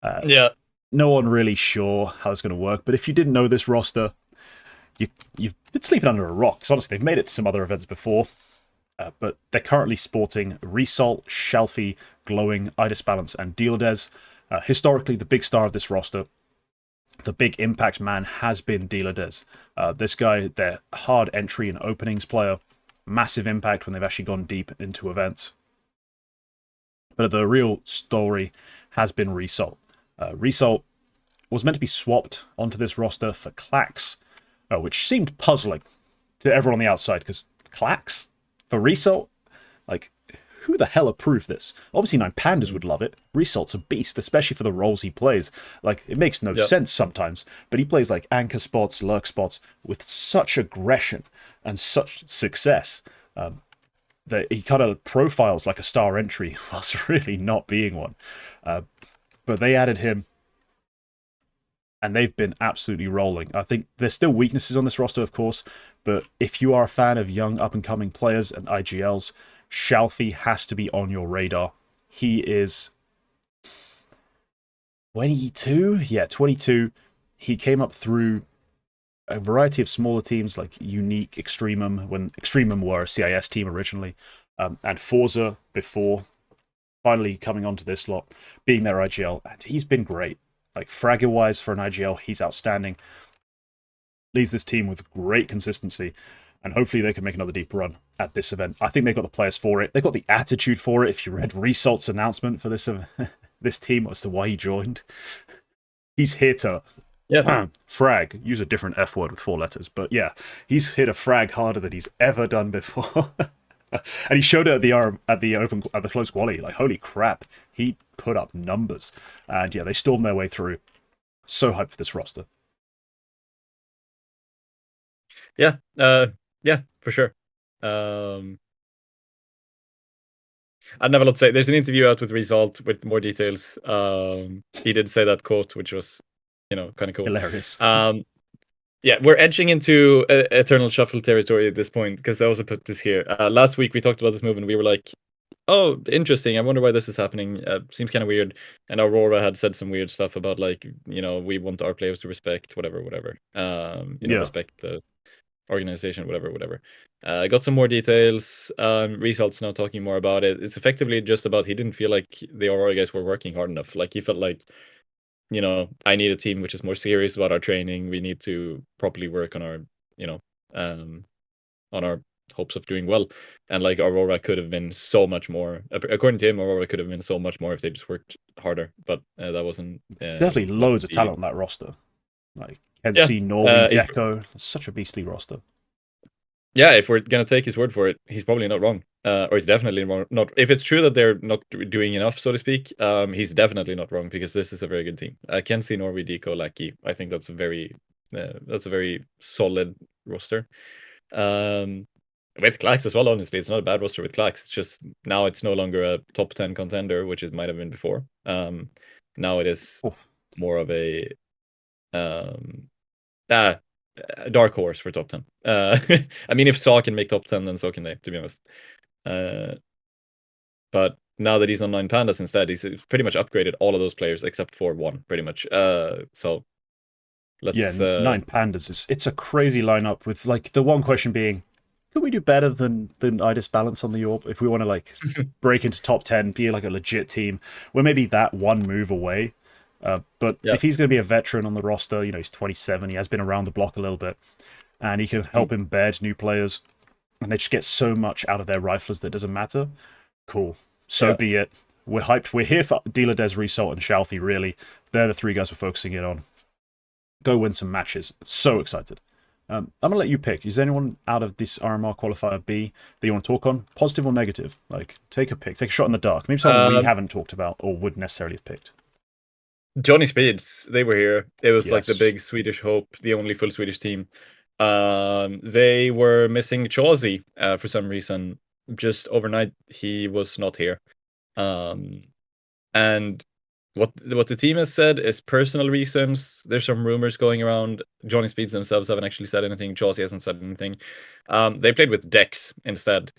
No one really sure how it's going to work. But if you didn't know this roster, you've been sleeping under a rock. So honestly, they've made it to some other events before. But they're currently sporting Result, Shelfie, Glowing, Idis Balance, and Dealades. Historically, the big star of this roster, the big impact man, has been Dealades. This guy, their hard entry and openings player, massive impact when they've actually gone deep into events. But the real story has been Result. Result was meant to be swapped onto this roster for Clax, which seemed puzzling to everyone on the outside, because Clax for Result? Like, who the hell approved this? Obviously 9Pandas would love it. Result's a beast, especially for the roles he plays. Like, it makes no sense sometimes, but he plays like anchor spots, lurk spots with such aggression and such success that he kind of profiles like a star entry whilst really not being one. But they added him, and they've been absolutely rolling. I think there's still weaknesses on this roster, of course, but if you are a fan of young up-and-coming players and IGLs, Shelfie has to be on your radar. He is 22? Yeah, 22. He came up through a variety of smaller teams like Unique, Extremum, when Extremum were a CIS team originally, and Forza before, finally coming onto this lot, being their IGL, and he's been great. Like, fragger-wise for an IGL, he's outstanding. Leads this team with great consistency, and hopefully they can make another deep run at this event. I think they've got the players for it. They've got the attitude for it. If you read Result's announcement for this this team as to why he joined, he's here to frag. Use a different F word with 4 letters, but yeah, he's hit a frag harder than he's ever done before. And he showed it at the close quali. Like, holy crap, he put up numbers. And yeah, they stormed their way through. So hyped for this roster. Yeah, for sure. I'd never lot to say. There's an interview out with Result with more details. He did say that quote, which was, kind of cool. Hilarious. Yeah, we're edging into Eternal Shuffle territory at this point, because I also put this here. Last week we talked about this move and we were like, oh, interesting. I wonder why this is happening. Seems kind of weird. And Aurora had said some weird stuff about, like, we want our players to respect whatever. Respect the organization, whatever. I got some more details. Results now talking more about it. It's effectively just about he didn't feel like the Aurora guys were working hard enough. Like, he felt like, I need a team which is more serious about our training. We need to properly work on our, on our hopes of doing well. And like, Aurora could have been so much more. According to him, Aurora could have been so much more if they just worked harder. But that wasn't definitely loads of talent on that roster. Like Ken Yeah, C, Norway, he's Deco. Such a beastly roster. yeah. If we're gonna take his word for it, he's probably not wrong, or he's definitely not. If it's true that they're not doing enough, so to speak, he's definitely not wrong because this is a very good team. Ken C, Norway, Deco, Lackey. I think that's a very solid roster. Um, with Clax as well, honestly, it's not a bad roster with Clax. It's just now it's no longer a top 10 contender, which it might have been before. Now it is Oof. more of um, ah, a dark horse for top 10. I mean, if Saw can make top 10, then so can they, to be honest. Uh, but now that he's on 9 Pandas instead, he's pretty much upgraded all of those players except for one, pretty much. So Yeah, let's. 9 Pandas. It's a crazy lineup with like the one question being, could we do better than Idis Balance on the Orb if we want to like break into top 10, be like a legit team? We're maybe that one move away. But Yeah. if he's going to be a veteran on the roster, he's 27, he has been around the block a little bit, and he can help embed new players, and they just get so much out of their riflers that doesn't matter. Cool. So Yeah. be it. We're hyped. We're here for Dealer Des, Result, and Shalfie, really. They're the three guys we're focusing in on. Go win some matches. So excited. I'm going to let you pick. Is there anyone out of this RMR qualifier B that you want to talk on? Positive or negative? Like, take a pick. Take a shot in the dark. Maybe someone we haven't talked about or would necessarily have picked. Johnny Speeds, they were here. It was like the Yes. big Swedish hope, the only full Swedish team. They were missing Chauzy for some reason. Just overnight, he was not here. And what the team has said is personal reasons. There's some rumors going around. Johnny Speeds themselves haven't actually said anything. Chauzy hasn't said anything. They played with Dex instead.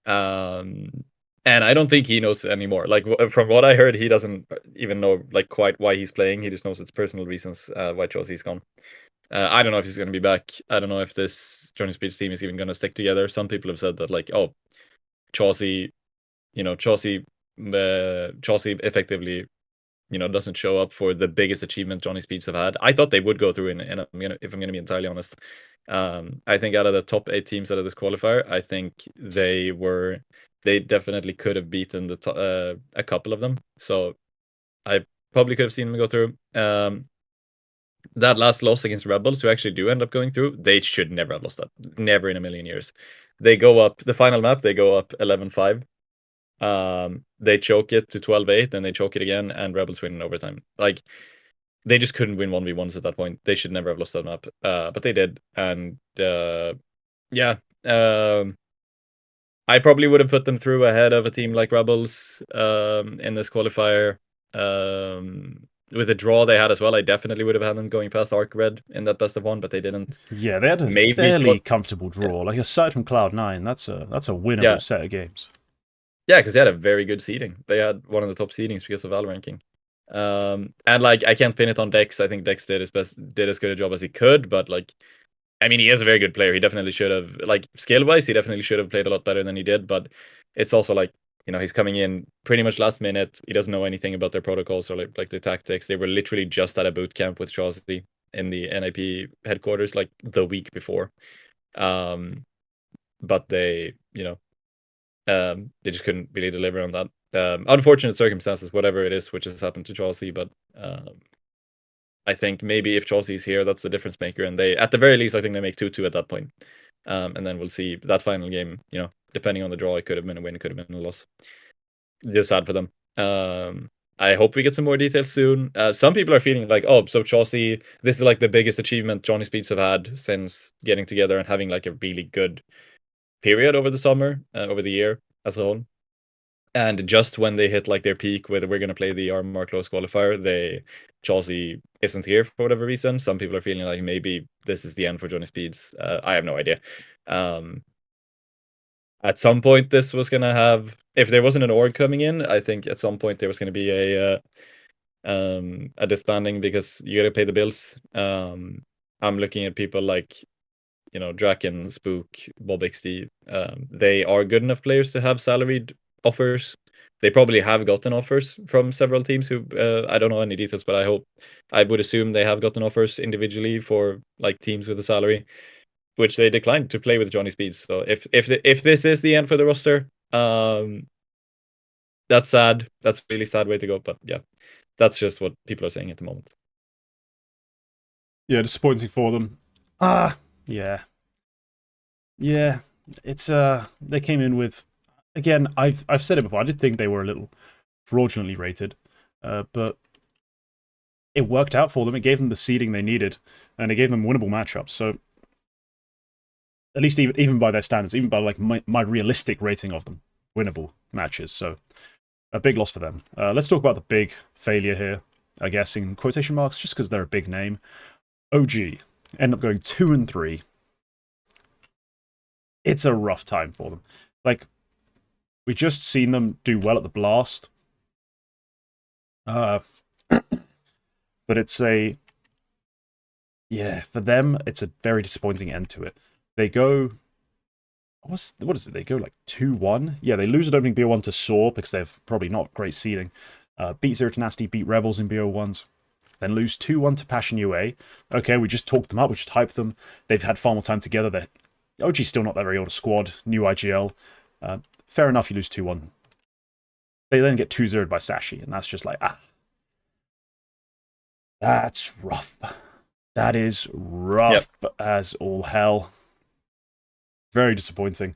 Um, and I don't think he knows anymore. Like from what I heard, he doesn't even know like quite why he's playing. He just knows it's personal reasons why Chelsea's gone. I don't know if he's going to be back. I don't know if this Johnny Speeds team is even going to stick together. Some people have said that like, oh, Chelsea, Chelsea effectively, doesn't show up for the biggest achievement Johnny Speeds have had. I thought they would go through, if I'm going to be entirely honest. I think out of the top 8 teams out of this qualifier, I think they definitely could have beaten a couple of them. So I probably could have seen them go through. That last loss against Rebels, who actually do end up going through, they should never have lost that. Never in a million years. They go up, the final map, they go up 11-5. They choke it to 12-8, then they choke it again, and Rebels win in overtime. Like, they just couldn't win 1v1s at that point. They should never have lost that map. But they did. And yeah. I probably would have put them through ahead of a team like Rebels in this qualifier. With the draw they had as well, I definitely would have had them going past Arc Red in that best of one, but they didn't. Yeah, they had a Maybe fairly comfortable draw. Like aside from Cloud9, that's a winnable set of games. Yeah, because they had a very good seeding. They had one of the top seedings because of Val ranking. And like I can't pin it on Dex. I think Dex did as good a job as he could, but like I mean, he is a very good player. He definitely should have, like, skill-wise, he definitely should have played a lot better than he did. But it's also like, he's coming in pretty much last minute. He doesn't know anything about their protocols or like their tactics. They were literally just at a boot camp with Chauzy in the NIP headquarters like the week before. But they just couldn't really deliver on that. Unfortunate circumstances, whatever it is, which has happened to Chauzy. But I think maybe if Chelsea's here, that's the difference maker. And they, at the very least, I think they make 2-2 at that point. And then we'll see that final game, depending on the draw, it could have been a win, it could have been a loss. Just sad for them. I hope we get some more details soon. Some people are feeling like, oh, so Chelsea, this is like the biggest achievement Johnny Speeds have had since getting together and having like a really good period over the summer, over the year as a whole. And just when they hit like their peak, whether we're going to play the RMR close qualifier, Chelsea isn't here for whatever reason. Some people are feeling like maybe this is the end for Johnny Speeds. I have no idea. At some point, this was going to have, if there wasn't an org coming in, I think at some point there was going to be a disbanding because you got to pay the bills. I'm looking at people like Draken, Spook, Bob XD. They are good enough players to have salaried offers. They probably have gotten offers from several teams who I don't know any details, but I would assume they have gotten offers individually for like teams with a salary, which they declined to play with Johnny Speeds. So if this is the end for the roster, that's sad. That's a really sad way to go. But yeah, that's just what people are saying at the moment. Yeah, disappointing for them. Yeah. Yeah. It's they came in with, again, I've said it before, I did think they were a little fraudulently rated. But it worked out for them. It gave them the seeding they needed, and it gave them winnable matchups. So at least even by their standards, even by like my realistic rating of them, winnable matches. So a big loss for them. Let's talk about the big failure here, I guess, in quotation marks, just because they're a big name. OG end up going 2-3. It's a rough time for them. Like, we just seen them do well at the Blast. But it's for them, it's a very disappointing end to it. They go, what is it? They go like 2-1. Yeah, they lose at opening BO1 to Saw because they've probably not great seeding. Beat Zero to Nasty, beat Rebels in BO1s. Then lose 2-1 to Passion UA. Okay, we just talked them up, we just hyped them. They've had far more time together. They're OG's still not that very old a squad. New IGL. Fair enough, you lose 2-1. They then get 2-0'd by Sashi, and that's just like, that's rough. That is rough as all hell. Very disappointing.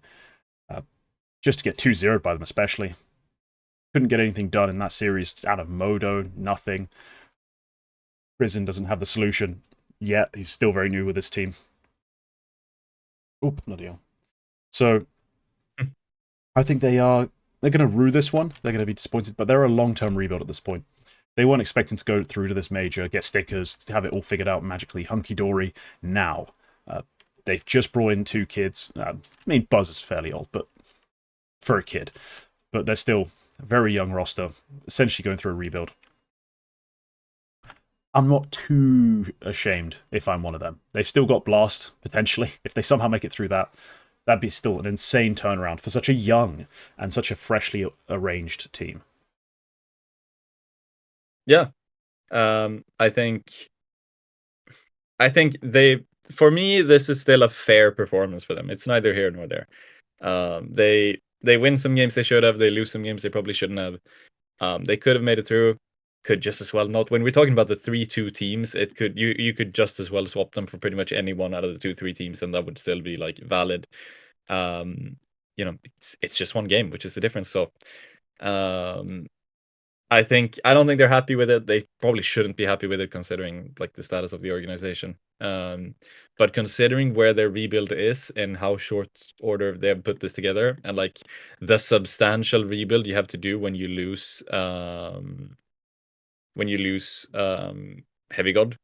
Just to get 2-0'd by them, especially. Couldn't get anything done in that series out of Modo, nothing. Prison doesn't have the solution yet. He's still very new with this team. Oop, bloody hell. So, I think they're going to rue this one. They're going to be disappointed, but they're a long-term rebuild at this point. They weren't expecting to go through to this major, get stickers, to have it all figured out magically, hunky-dory now. They've just brought in 2 kids. I mean, Buzz is fairly old, but for a kid. But they're still a very young roster, essentially going through a rebuild. I'm not too ashamed if I'm one of them. They've still got Blast, potentially. If they somehow make it through that, that'd be still an insane turnaround for such a young and such a freshly arranged team. Yeah. I think for me, this is still a fair performance for them. It's neither here nor there. They win some games they should have. They lose some games they probably shouldn't have. They could have made it through. Could just as well not. When we're talking about the 3-2 teams, it could you could just as well swap them for pretty much any one out of the 2-3 teams, and that would still be like valid. It's just one game, which is the difference. So, I don't think they're happy with it. They probably shouldn't be happy with it considering like the status of the organization. But considering where their rebuild is and how short order they have put this together, and like the substantial rebuild you have to do when you lose Heavy God,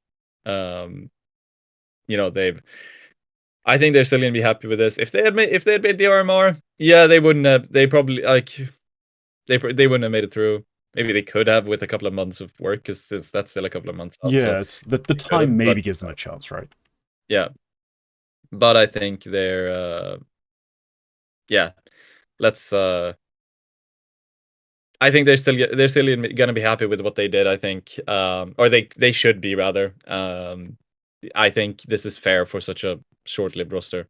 I think they're still gonna be happy with this. If they had made the RMR, yeah, they wouldn't have. They probably they wouldn't have made it through. Maybe they could have with a couple of months of work, because that's still a couple of months out. Yeah, so it's the time maybe gives them a chance, right? Yeah, but I think they're let's. I think they're still gonna be happy with what they did. I think, or they should be rather. I think this is fair for such a short-lived roster.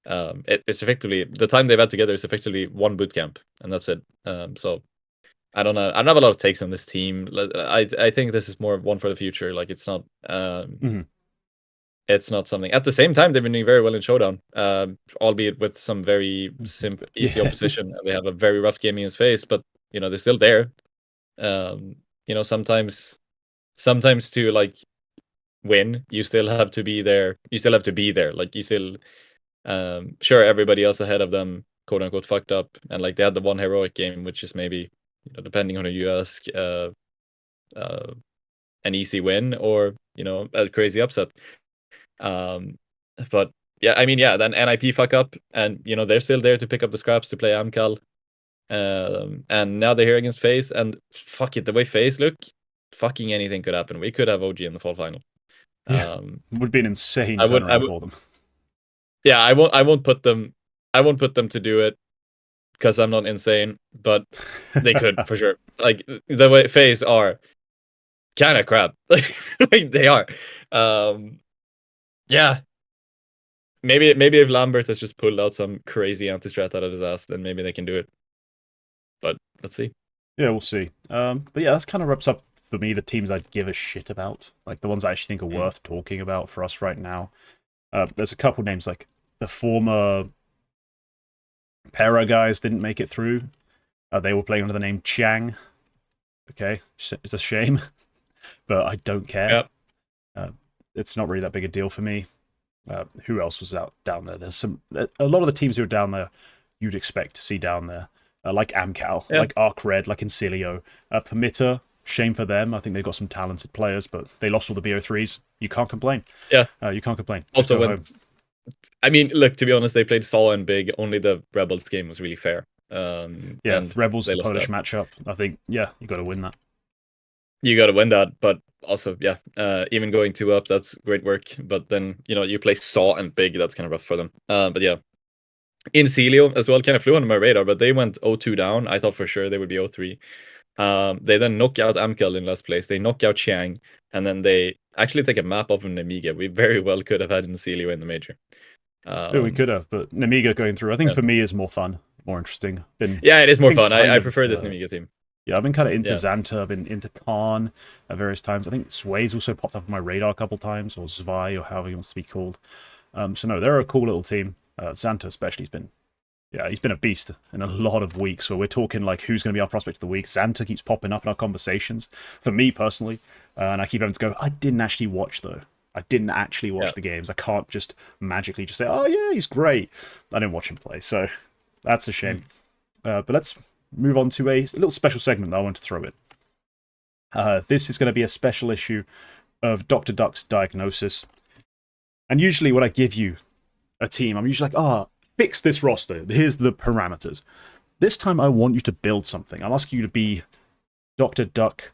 It's effectively the time they've had together is effectively one boot camp, and that's it. So I don't know. I don't have a lot of takes on this team. I think this is more one for the future. Like it's not. It's not something. At the same time, they've been doing very well in Showdown, albeit with some very easy opposition. They have a very rough game against FaZe, but they're still there. Sometimes to like win, you still have to be there. You still have to be there. Like you still, sure, everybody else ahead of them, quote unquote, fucked up, and like they had the one heroic game, which is maybe, depending on who you ask, an easy win or a crazy upset. But yeah, I mean, yeah, then NIP fuck up, and they're still there to pick up the scraps to play Amcal. And now they're here against FaZe, and fuck it, the way FaZe look, fucking anything could happen. We could have OG in the fall final. Yeah, it would be an insane turnaround for them. Yeah, I won't put them to do it because I'm not insane, but they could for sure. Like the way FaZe are kind of crap. Like they are. Yeah. Maybe if Lambert has just pulled out some crazy anti-strat out of his ass, then maybe they can do it. But let's see. Yeah, we'll see. But yeah, that's kind of wraps up for me, the teams I'd give a shit about, like the ones I actually think are worth talking about for us right now. There's a couple names, like the former Para guys didn't make it through. They were playing under the name Chang. Okay, it's a shame, but I don't care. Yeah. It's not really that big a deal for me. Who else was down there? There's a lot of the teams who are down there you'd expect to see down there, like Amcal, like Arc Red, like Incilio, Permitter. Shame for them. I think they've got some talented players, but they lost all the BO3s. You can't complain. Yeah. You can't complain. Just Also, go home. I mean, look, to be honest, they played Sala and Big. Only the Rebels game was really fair. Rebels, the Polish matchup. I think, you got to win that. You got to win that, but also, even going 2-up, that's great work. But then, you play Saw and Big, that's kind of rough for them. But yeah. Incilio as well kind of flew under my radar, but they went 0-2 down. I thought for sure they would be 0-3. They then knock out Amkel in last place. They knock out Chiang, and then they actually take a map off of Nemiga. We very well could have had Incilio in the major. We could have, but Nemiga going through, I think for me is more fun, more interesting. It is more fun. I prefer this Nemiga team. Yeah, I've been kind of into Xanta, I've been into Khan at various times. I think Sway's also popped up on my radar a couple times, or Zwei, or however he wants to be called. So no, they're a cool little team. Xanta especially he's been a beast in a lot of weeks where we're talking like who's going to be our prospect of the week. Xanta keeps popping up in our conversations. For me personally, and I keep having to go, I didn't actually watch though. I didn't actually watch the games. I can't just magically just say, oh yeah, he's great. I didn't watch him play, so that's a shame. But let's move on to a little special segment that I want to throw in. This is going to be a special issue of Dr. Duck's diagnosis. And usually when I give you a team, I'm usually like, fix this roster. Here's the parameters. This time I want you to build something. I'm asking you to be Dr. Duck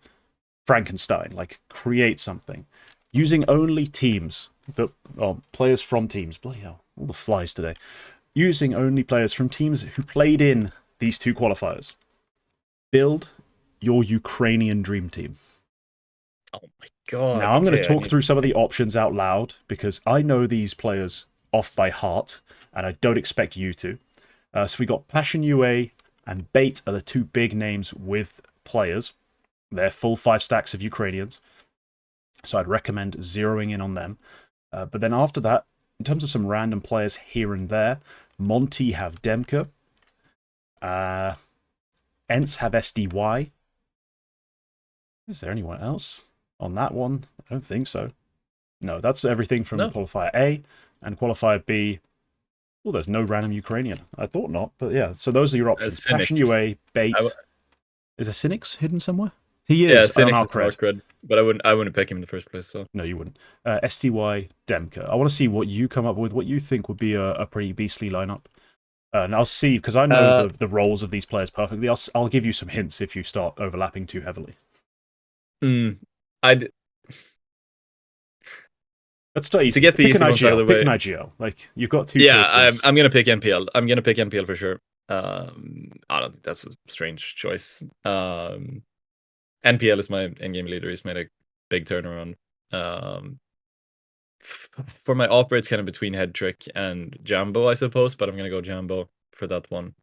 Frankenstein, like create something. Using only teams, players from teams. Bloody hell, all the flies today. Using only players from teams who played in these two qualifiers. Build your Ukrainian dream team. Oh my god. Now I'm going to talk through some of the options out loud because I know these players off by heart and I don't expect you to. So we got Passion UA and Bait are the two big names with players. They're full 5 stacks of Ukrainians. So I'd recommend zeroing in on them. But then after that, in terms of some random players here and there, Monty have Demka. Ents have SDY. Is there anyone else on that one? I don't think so. No, that's everything from Qualifier A and Qualifier B. Well, there's no random Ukrainian. I thought not, but yeah. So those are your options. Passion UA, Bait. Is a Cynics hidden somewhere? He is. Yeah, Cynics is Arcred, but I wouldn't pick him in the first place. So no, you wouldn't. STY, Demka. I want to see what you come up with. What you think would be a pretty beastly lineup. And I'll see because I know the roles of these players perfectly. I'll give you some hints if you start overlapping too heavily. Let's start easy. To get the easy ones out of the way. Pick an IGL. Like you've got two choices. I'm gonna pick MPL. I'm gonna pick MPL for sure. I don't think that's a strange choice. NPL is my in-game leader. He's made a big turnaround. For my opera, it's kind of between Head Trick and Jambo, I suppose, but I'm gonna go Jambo for that one.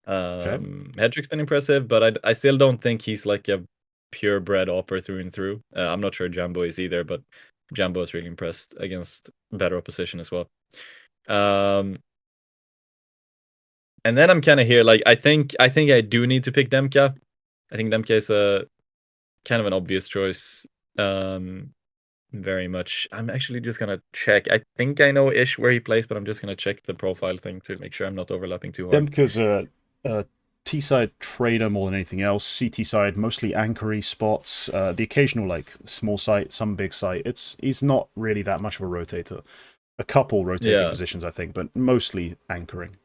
Head Trick's been impressive, but I still don't think he's like a purebred opera through and through. I'm not sure Jambo is either, but Jambo is really impressed against better opposition as well. And then I'm kind of here, like I think I do need to pick Demka. I think Demka is a kind of an obvious choice. Very much. I'm actually just gonna check. I think I know ish where he plays, but I'm just gonna check the profile thing to make sure I'm not overlapping too hard. Demka's a T-side trader more than anything else. CT side mostly anchory spots. The occasional like small site, some big site. He's not really that much of a rotator. A couple rotating positions, I think, but mostly anchoring.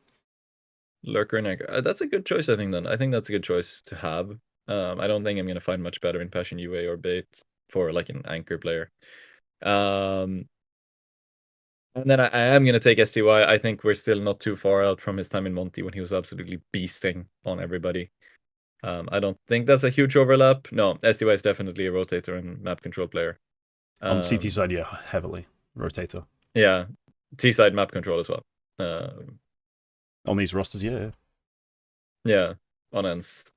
Lurker and anchor. That's a good choice, I think. Then I think that's a good choice to have. I don't think I'm gonna find much better in Passion UA or Bait for like an anchor player. And then I am going to take STY. I think we're still not too far out from his time in Monty when he was absolutely beasting on everybody. I don't think that's a huge overlap. No, STY is definitely a rotator and map control player. On the CT side, yeah, heavily. Rotator. Yeah, T side map control as well. On these rosters, yeah. Yeah, on ends.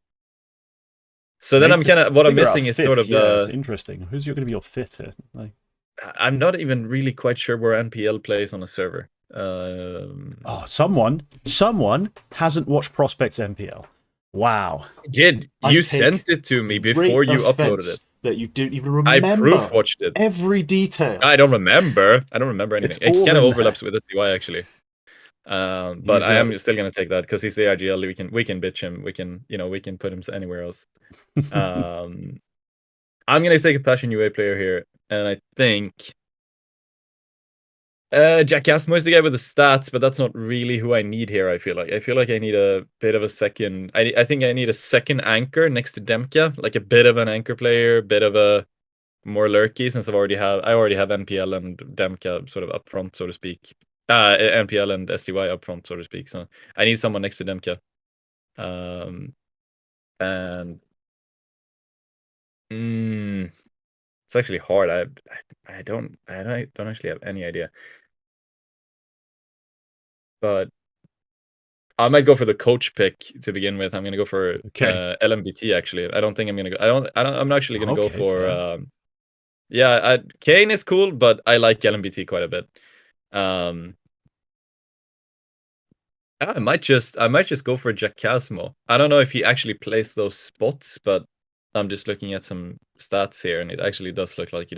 So then I'm kind of what I'm missing is sort of yeah, it's interesting. Who's going to be your fifth here? Like, I'm not even really quite sure where NPL plays on a server. someone hasn't watched Prospects NPL. Wow. You sent it to me before you uploaded it. That you didn't even remember. I proof watched it. Every detail. I don't remember. I don't remember anything. It kind of overlaps with SDY actually. But I am still gonna take that because he's the IGL. We can bitch him. We can put him anywhere else. I'm gonna take a Passion UA player here, and I think Jack Asmo is the guy with the stats, but that's not really who I need here. I feel like I need a bit of a second. I think I need a second anchor next to Demka, like a bit of an anchor player, bit of a more lurky, since I already have NPL and Demka sort of up front, so to speak. NPL and SDY up front, so to speak. So I need someone next to Demka. And it's actually hard. I don't actually have any idea. But I might go for the coach pick to begin with. I'm gonna go for LMBT actually. I don't think I'm gonna go. I'm actually gonna go for yeah. Kane is cool, but I like LMBT quite a bit. I might just go for Jack Casmo. I don't know if he actually plays those spots, but I'm just looking at some stats here, and it actually does look like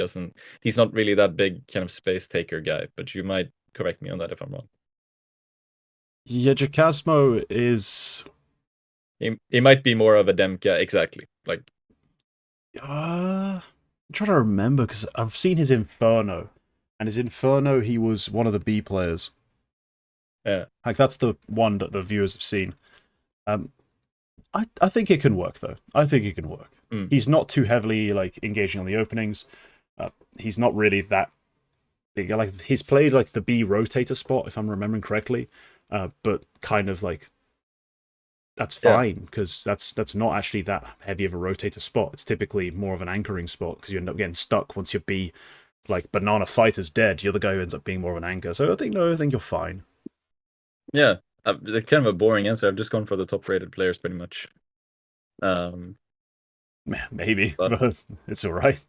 he's not really that big kind of space taker guy, but you might correct me on that if I'm wrong. Yeah, Jacasmo is... He might be more of a Demka, exactly. Like, I'm trying to remember, because I've seen his Inferno, and his Inferno, he was one of the B players. Yeah. Like, that's the one that the viewers have seen. I think it can work, though. I think it can work. He's not too heavily, like, engaging on the openings. He's not really that big. Like, he's played, like, the B rotator spot, if I'm remembering correctly. But kind of, like, that's fine, because that's not actually that heavy of a rotator spot. It's typically more of an anchoring spot, because you end up getting stuck once your B, like, banana fighter's dead. You're the guy who ends up being more of an anchor. So I think you're fine. Yeah, it's kind of a boring answer. I've just gone for the top-rated players, pretty much. Maybe, but it's all right.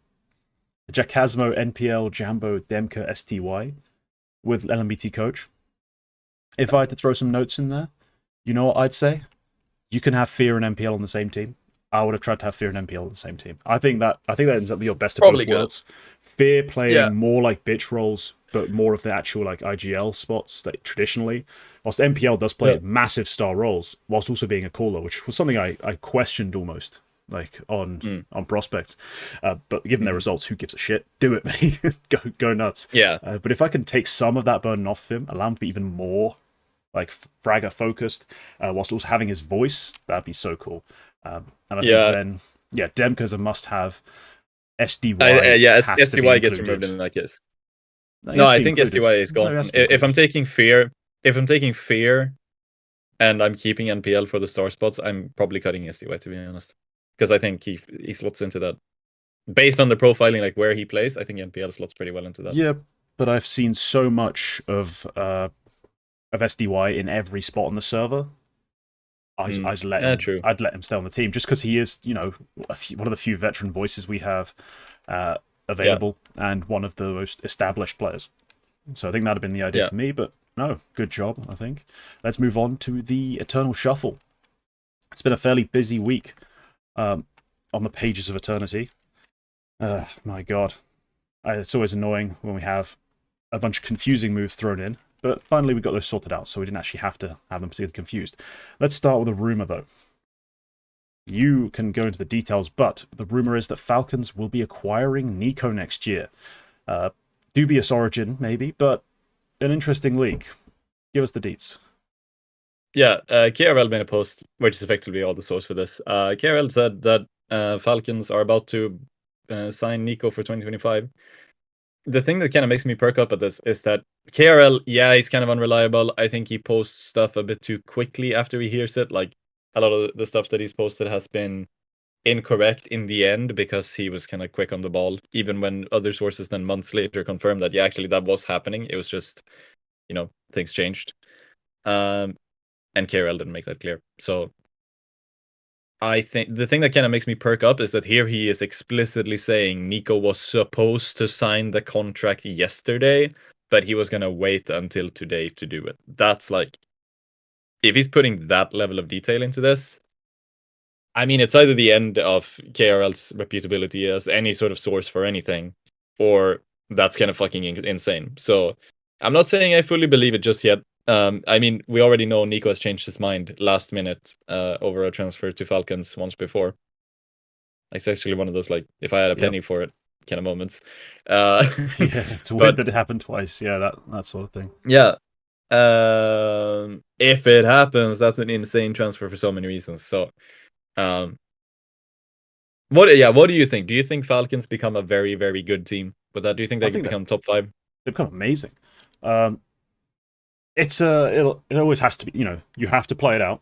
Jacasmo, NPL, Jambo, Demka, STY with LMBT coach. If I had to throw some notes in there, you know what I'd say? You can have Fear and NPL on the same team. I would have tried to have Fear and NPL on the same team. I think that ends up being your best of both worlds. Fear playing more like bitch roles, but more of the actual like IGL spots that traditionally, whilst NPL does play massive star roles, whilst also being a caller, which was something I questioned almost like on prospects. But given their results, who gives a shit? Do it, mate. go nuts. Yeah. But if I can take some of that burden off him, allow him to be even more like Fragger focused, whilst also having his voice, that'd be so cool. And I think then, Demka's a must-have. SDY, SDY gets removed in that case. No, I think SDY is gone. If I'm taking Fear, and I'm keeping NPL for the star spots, I'm probably cutting SDY, to be honest, because I think he slots into that. Based on the profiling, like where he plays, I think NPL slots pretty well into that. Yeah, but I've seen so much of SDY in every spot on the server. I'd let him stay on the team just because he is, one of the few veteran voices we have available and one of the most established players. So I think that'd have been the idea for me, but no, good job, I think. Let's move on to the Eternal Shuffle. It's been a fairly busy week on the pages of Eternity. My God. It's always annoying when we have a bunch of confusing moves thrown in. But finally, we got those sorted out, so we didn't actually have to have them particularly confused. Let's start with a rumor, though. You can go into the details, but the rumor is that Falcons will be acquiring Nico next year. Dubious origin, maybe, but an interesting leak. Give us the deets. Yeah, KRL made a post, which is effectively all the source for this. KRL said that Falcons are about to sign Nico for 2025. The thing that kind of makes me perk up at this is that KRL, he's kind of unreliable. I think he posts stuff a bit too quickly after he hears it. Like, a lot of the stuff that he's posted has been incorrect in the end because he was kind of quick on the ball, even when other sources then months later confirmed that, actually that was happening. It was just, things changed. And KRL didn't make that clear. So I think the thing that kind of makes me perk up is that here he is explicitly saying Nico was supposed to sign the contract yesterday, but he was gonna wait until today to do it. That's like, if he's putting that level of detail into this, I mean, it's either the end of KRL's reputability as any sort of source for anything, or that's kind of fucking insane. So I'm not saying I fully believe it just yet. I mean, we already know Nico has changed his mind last minute over a transfer to Falcons once before. It's actually one of those, like, if I had a penny for it kind of moments. Yeah, it's weird But that it happened twice. Yeah, that sort of thing. yeah, if it happens, that's an insane transfer for so many reasons. So, um, what do you think? Do you think Falcons become a very, very good team with that? Do you think I they could think that become top 5? they've become amazing. It's it always has to be, you have to play it out.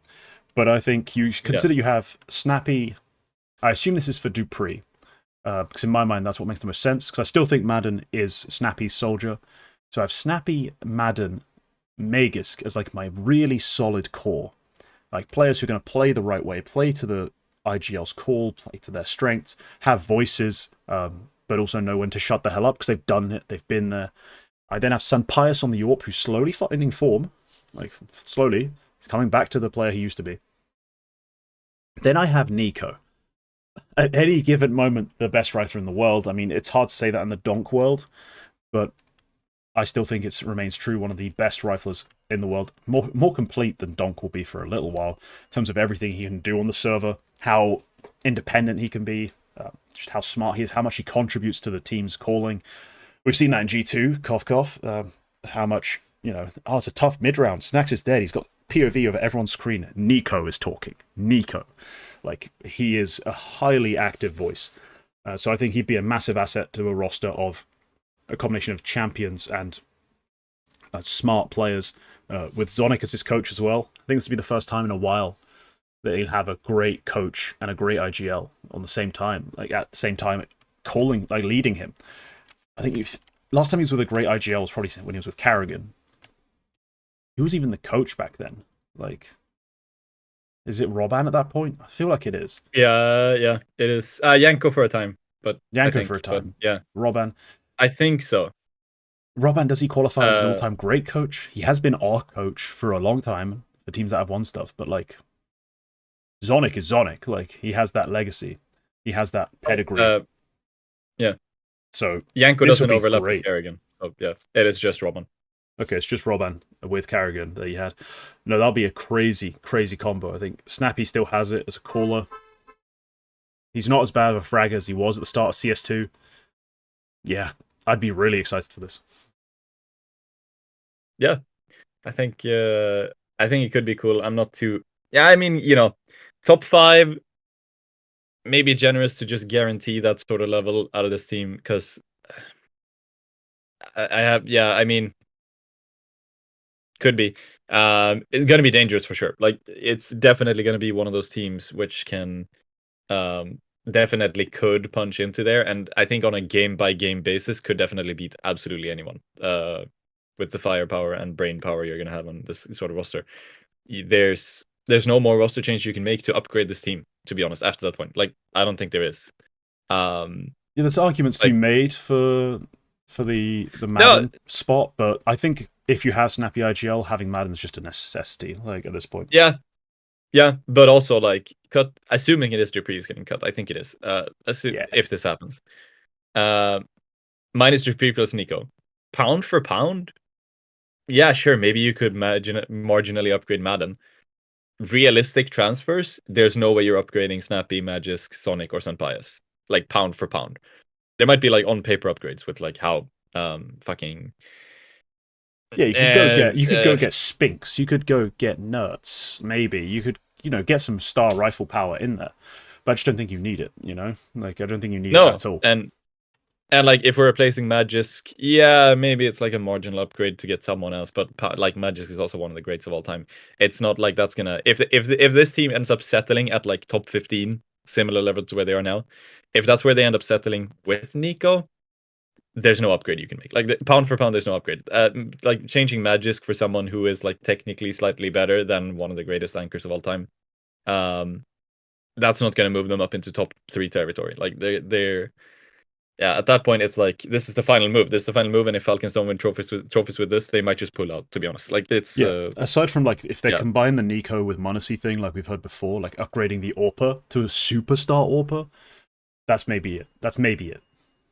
But I think you consider you have Snappy. I assume this is for Dupree, because in my mind that's what makes the most sense. Because I still think Madden is Snappy's soldier. So I have Snappy, Madden, Magisk as like my really solid core, like players who are going to play the right way, play to the IGL's call, play to their strengths, have voices, but also know when to shut the hell up because they've done it, they've been there. I then have Sun Pius on the AWP, who's slowly finding form, like slowly, he's coming back to the player he used to be. Then I have Nico. At any given moment, the best rifler in the world. I mean, it's hard to say that in the donk world, but I still think it remains true. One of the best riflers in the world, more complete than Donk will be for a little while in terms of everything he can do on the server, how independent he can be, just how smart he is, how much he contributes to the team's calling. We've seen that in G2, cough cough. How much, it's a tough mid round. Snacks is dead. He's got POV over everyone's screen. Nico is talking. Nico, like he is a highly active voice. So I think he'd be a massive asset to a roster of a combination of champions and smart players, with Zonic as his coach as well. I think this will be the first time in a while that he'll have a great coach and a great IGL on the same time, like at the same time, leading him. I think last time he was with a great IGL was probably when he was with Karrigan. Who was even the coach back then? Like, is it Roban at that point? I feel like it is. Yeah, it is. Yanko for a time, but Yanko for a time. Yeah, Roban. I think so. Roban, does he qualify as an all-time great coach? He has been our coach for a long time for teams that have won stuff, but like, Zonic is Zonic. Like, he has that legacy. He has that pedigree. Yeah. So Yanko doesn't overlap with Karrigan. So yeah, it is just Roban. Okay, it's just Roban with Karrigan that he had. No, that'll be a crazy, crazy combo. I think Snappy still has it as a caller. He's not as bad of a fragger as he was at the start of CS2. Yeah, I'd be really excited for this. Yeah, I think it could be cool. I'm not too. Yeah, I mean, top 5. Maybe generous to just guarantee that sort of level out of this team because I have. Yeah, I mean, could be. It's gonna be dangerous for sure. Like, it's definitely gonna be one of those teams which can, definitely could punch into there, and I think on a game by game basis could definitely beat absolutely anyone. With the firepower and brain power you're gonna have on this sort of roster, there's no more roster change you can make to upgrade this team. To be honest, after that point, like, I don't think there is. Yeah, there's arguments to be made for the Madden spot, but I think if you have Snappy IGL, having Madden is just a necessity. Like at this point. Yeah, but also like assuming it is Dupree is getting cut. I think it is. If this happens, minus Dupree plus Nico, pound for pound. Yeah, sure. Maybe you could marginally upgrade Madden. Realistic transfers, there's no way you're upgrading Snappy, Magisk, Sonic, or Sunpius. Like pound for pound. There might be like on paper upgrades with like how fucking. Yeah, you could go get Spinks. You could go get Nerds. Maybe you could get some star rifle power in there, but I just don't think you need it. Like I don't think you need it at all. And like if we're replacing Magisk, yeah, maybe it's like a marginal upgrade to get someone else. But like Magisk is also one of the greats of all time. It's not like that's gonna if this team ends up settling at like top 15, similar level to where they are now, if that's where they end up settling with Nico, there's no upgrade you can make. Like pound for pound, there's no upgrade. Like changing Magisk for someone who is like technically slightly better than one of the greatest anchors of all time. that's not going to move them up into top 3 territory. Like they're yeah, at that point it's like this is the final move. This is the final move, and if Falcons don't win trophies with this, they might just pull out. To be honest, like it's Yeah. Aside from like if they yeah. combine the Nico with Munacy thing, like we've heard before, like upgrading the Orpa to a superstar Orpa, that's maybe it. That's maybe it.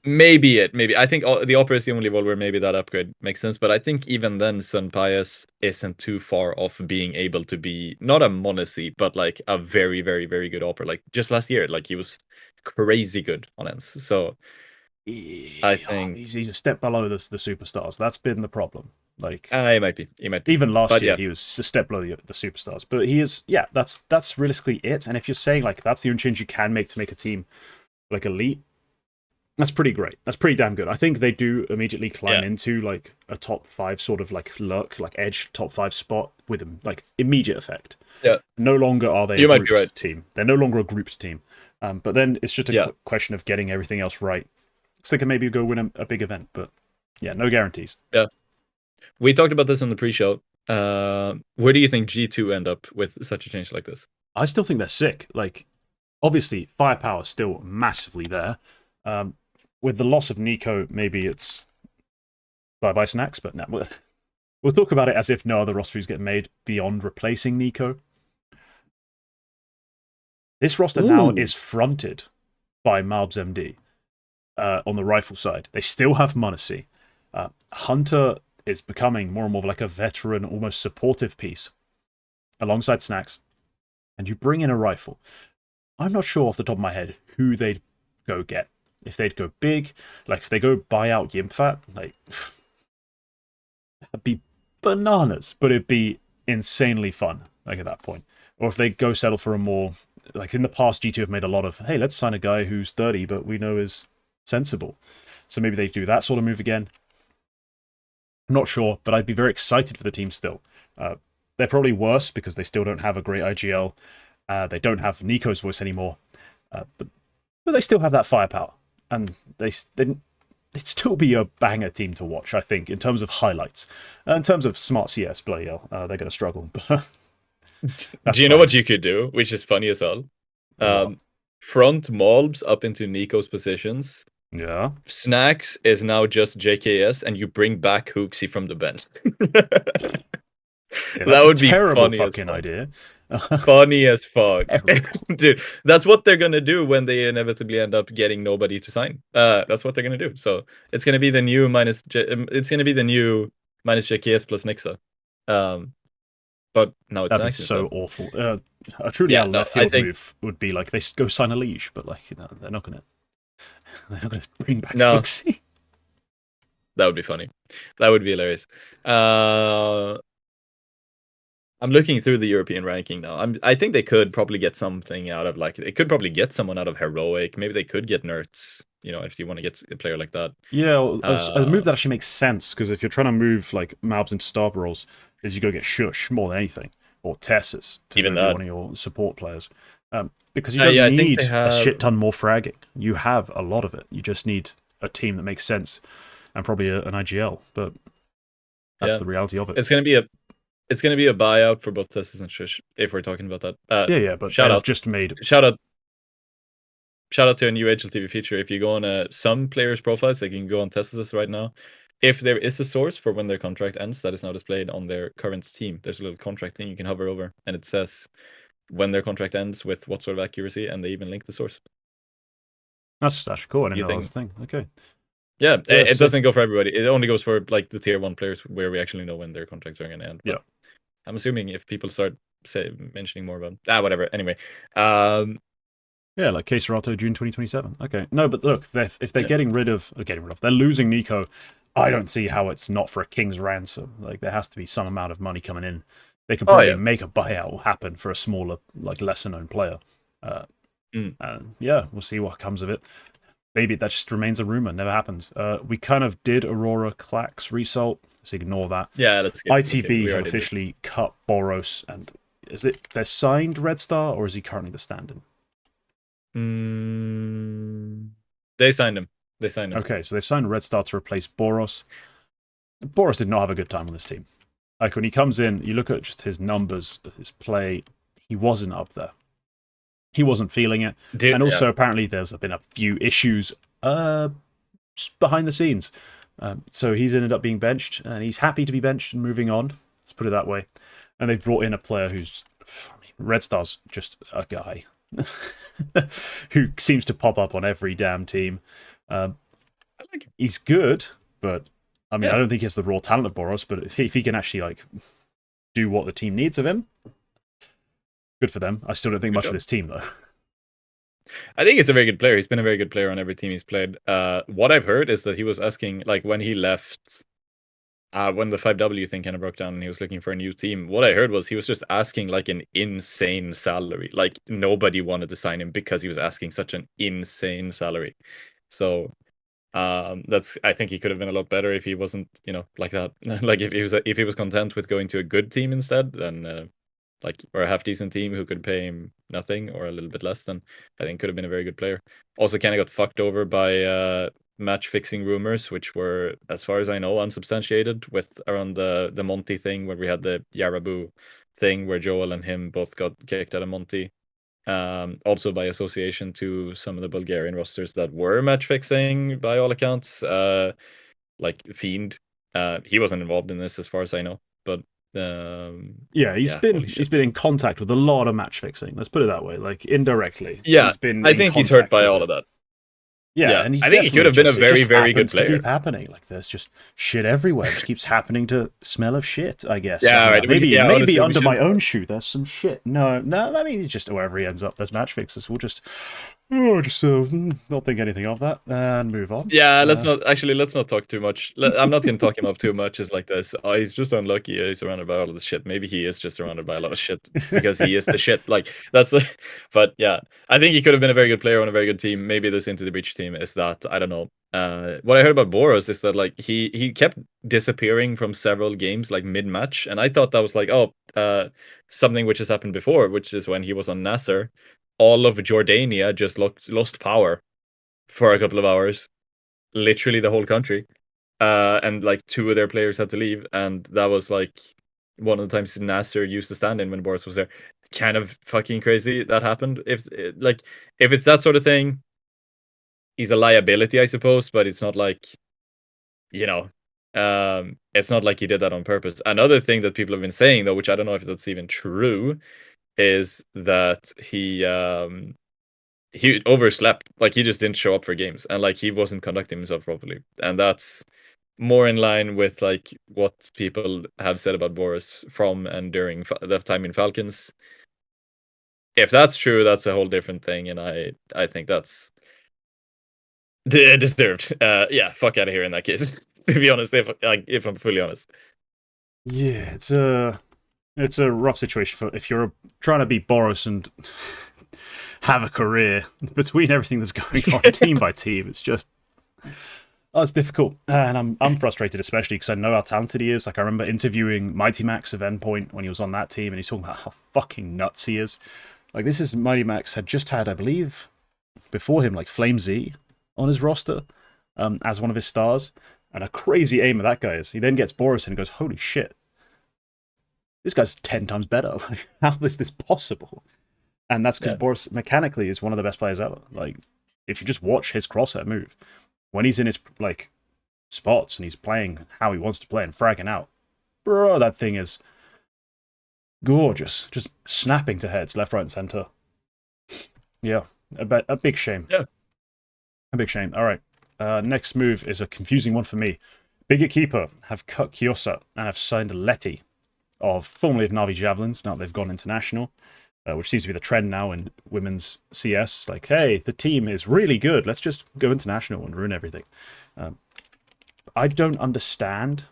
Maybe. I think the Opera is the only one where maybe that upgrade makes sense. But I think even then, Sun Pius isn't too far off being able to be not a Monacy, but like a very, very, very good Opera. Like just last year, like he was crazy good on Ents. So I think He's a step below the superstars. That's been the problem. Like he might be. He might be. even last But year, yeah. he was a step below the superstars. But he is, yeah. That's realistically it. And if you're saying like that's the only change you can make to make a team like elite, that's pretty great. That's pretty damn good. I think they do immediately climb into like a top 5 sort of like lurk, like edge top 5 spot with like immediate effect. Yeah. No longer are they You a might be grouped right. team. They're no longer a grouped team. But then it's just a question of getting everything else right. So they can maybe go win a big event. But yeah, no guarantees. Yeah. We talked about this in the pre-show. Where do you think G2 end up with such a change like this? I still think they're sick. Like, obviously, firepower is still massively there. With the loss of Nico, maybe it's bye-bye snacks, but no, we'll talk about it as if no other rosters get made beyond replacing Nico. This roster now is fronted by Malbs MD on the rifle side. They still have Munacy. Hunter is becoming more and more like a veteran, almost supportive piece alongside Snacks. And you bring in a rifle. I'm not sure off the top of my head who they'd go get. If they'd go big, like if they go buy out Yimfat, like that'd be bananas, but it'd be insanely fun, like at that point. Or if they go settle for a more, like in the past, G2 have made a lot of, hey, let's sign a guy who's 30, but we know is sensible. So maybe they do that sort of move again. I'm not sure, but I'd be very excited for the team still. They're probably worse because they still don't have a great IGL. They don't have Nico's voice anymore. But they still have that firepower. And they'd still be a banger team to watch, I think, in terms of highlights. In terms of smart CS, bloody hell, they're going to struggle. Do you know what you could do, which is funny as hell? Front Malbs up into Nico's positions. Yeah. Snacks is now just JKS, and you bring back Hooksy from the bench. That would be a terrible fucking idea. Funny as fuck. Dude, that's what they're gonna do when they inevitably end up getting nobody to sign. That's what they're gonna do. So it's gonna be the new minus JKS plus Nixa. But no, it's that'd be so awful. A truly out left field move would be like they go sign a liege, but like they're not gonna bring back Hooksy. That would be funny. That would be hilarious. I'm looking through the European ranking now. I think they could probably get something out of they could probably get someone out of Heroic. Maybe they could get Nerds, if you want to get a player like that. Yeah, a move that actually makes sense, because if you're trying to move like Malbs into star roles, is you go get Shush more than anything, or Tessus to be one of your support players. Because you don't need a shit ton more fragging. You have a lot of it. You just need a team that makes sense, and probably an IGL. But that's the reality of it. It's gonna be a buyout for both Tessus and Shush, if we're talking about that. But shout out to a new HLTV feature. If you go on some players' profiles, they can go on Tessus right now. If there is a source for when their contract ends, that is now displayed on their current team. There's a little contract thing you can hover over, and it says when their contract ends with what sort of accuracy, and they even link the source. That's cool. I didn't know that was a thing. Okay. Yeah, it doesn't go for everybody. It only goes for like the tier 1 players where we actually know when their contracts are going to end. But I'm assuming if people start mentioning more about whatever. Anyway, yeah, like K Serato, June 2027. Okay, no, but look, if they're getting rid of, they're losing Nico. I don't see how it's not for a king's ransom. Like there has to be some amount of money coming in. They can probably make a buyout happen for a smaller, like lesser known player. We'll see what comes of it. Maybe that just remains a rumor, never happens. We kind of did Aurora Clax result, so ignore that. Yeah, let's get ITB have officially cut Boros, and is it they're signed Red Star, or is he currently the stand-in? They signed him. Okay, so they signed Red Star to replace Boros. Boros did not have a good time on this team. Like when he comes in, you look at just his numbers, his play, he wasn't up there. he wasn't feeling it. Dude, And also, apparently, there's been a few issues behind the scenes. So he's ended up being benched, and he's happy to be benched and moving on. Let's put it that way. And they've brought in a player who's, Red Star's just a guy who seems to pop up on every damn team. I like him. He's good, but I mean, I don't think he has the raw talent of Boros. But if he can actually like do what the team needs of him, good for them. I still don't think much of this team though. I think he's a very good player. He's been a very good player on every team he's played. What I've heard is that he was asking, like, when he left, when the 5W thing kind of broke down and he was looking for a new team, what I heard was he was just asking, like, an insane salary. Like, nobody wanted to sign him because he was asking such an insane salary. So, I think he could have been a lot better if he wasn't, like that. Like, if he was content with going to a good team instead, then or a half decent team who could pay him nothing or a little bit less, then I think could have been a very good player. Also, kind of got fucked over by match fixing rumors, which were, as far as I know, unsubstantiated. With around the Monty thing, where we had the Yarabu thing, where Joel and him both got kicked out of Monty. Also by association to some of the Bulgarian rosters that were match fixing by all accounts. Like Fiend, he wasn't involved in this as far as I know, but. He's been in contact with a lot of match fixing. Let's put it that way, like indirectly. Yeah, he's been. I think he's hurt by all of that. Yeah, and I think he could have been a very, very good player. To keep happening, like there's just shit everywhere. It just keeps happening to smell of shit, I guess. Yeah, right. Maybe under my own shoe there's some shit. No. I mean, just wherever he ends up, there's match fixes. We'll just not think anything of that and move on. Yeah, let's not talk too much. I'm not going to talk him up too much. It's like this. Oh, he's just unlucky. He's surrounded by all of this shit. Maybe he is just surrounded by a lot of shit because he is the shit. Like that's. But yeah, I think he could have been a very good player on a very good team. Maybe this Into the Breach team is that. I don't know. What I heard about Boros is that like he kept disappearing from several games like mid match, and I thought that was like something which has happened before, which is when he was on Nasser. All of Jordania just lost power for a couple of hours, literally the whole country, and like 2 of their players had to leave, and that was like one of the times Nasser used to stand in when Boris was there. Kind of fucking crazy that happened. If it's that sort of thing, he's a liability, I suppose, but it's not like, it's not like he did that on purpose. Another thing that people have been saying though, which I don't know if that's even true, is that he overslept. Like he just didn't show up for games, and like he wasn't conducting himself properly, and that's more in line with like what people have said about Boris from and during the time in Falcons. If that's true, that's a whole different thing, and I think that's deserved. Fuck out of here in that case. To be honest, if I'm fully honest. Yeah, it's a rough situation for if you're trying to be Boros and have a career between everything that's going on team by team. It's just it's difficult, and I'm frustrated, especially because I know how talented he is. Like I remember interviewing Mighty Max of Endpoint when he was on that team, and he's talking about how fucking nuts he is. Like this is Mighty Max had just had, I believe, before him like Flame Z on his roster as one of his stars, and a crazy aim of that guy is. He then gets Boris and goes, "Holy shit, this guy's 10 times better. Like, how is this possible?" And that's because Boris mechanically is one of the best players ever. Like, if you just watch his crosshair move, when he's in his like spots and he's playing how he wants to play and fragging out, bro, that thing is gorgeous. Just snapping to heads left, right, and center. Yeah, a big shame. Yeah, a big shame. All right, next move is a confusing one for me. Bigger Keeper have cut Kyosa and have signed Letty of formerly of Navi Javelins. Now they've gone international. Which seems to be the trend now in women's CS. Like, hey, the team is really good. Let's just go international and ruin everything. I don't understand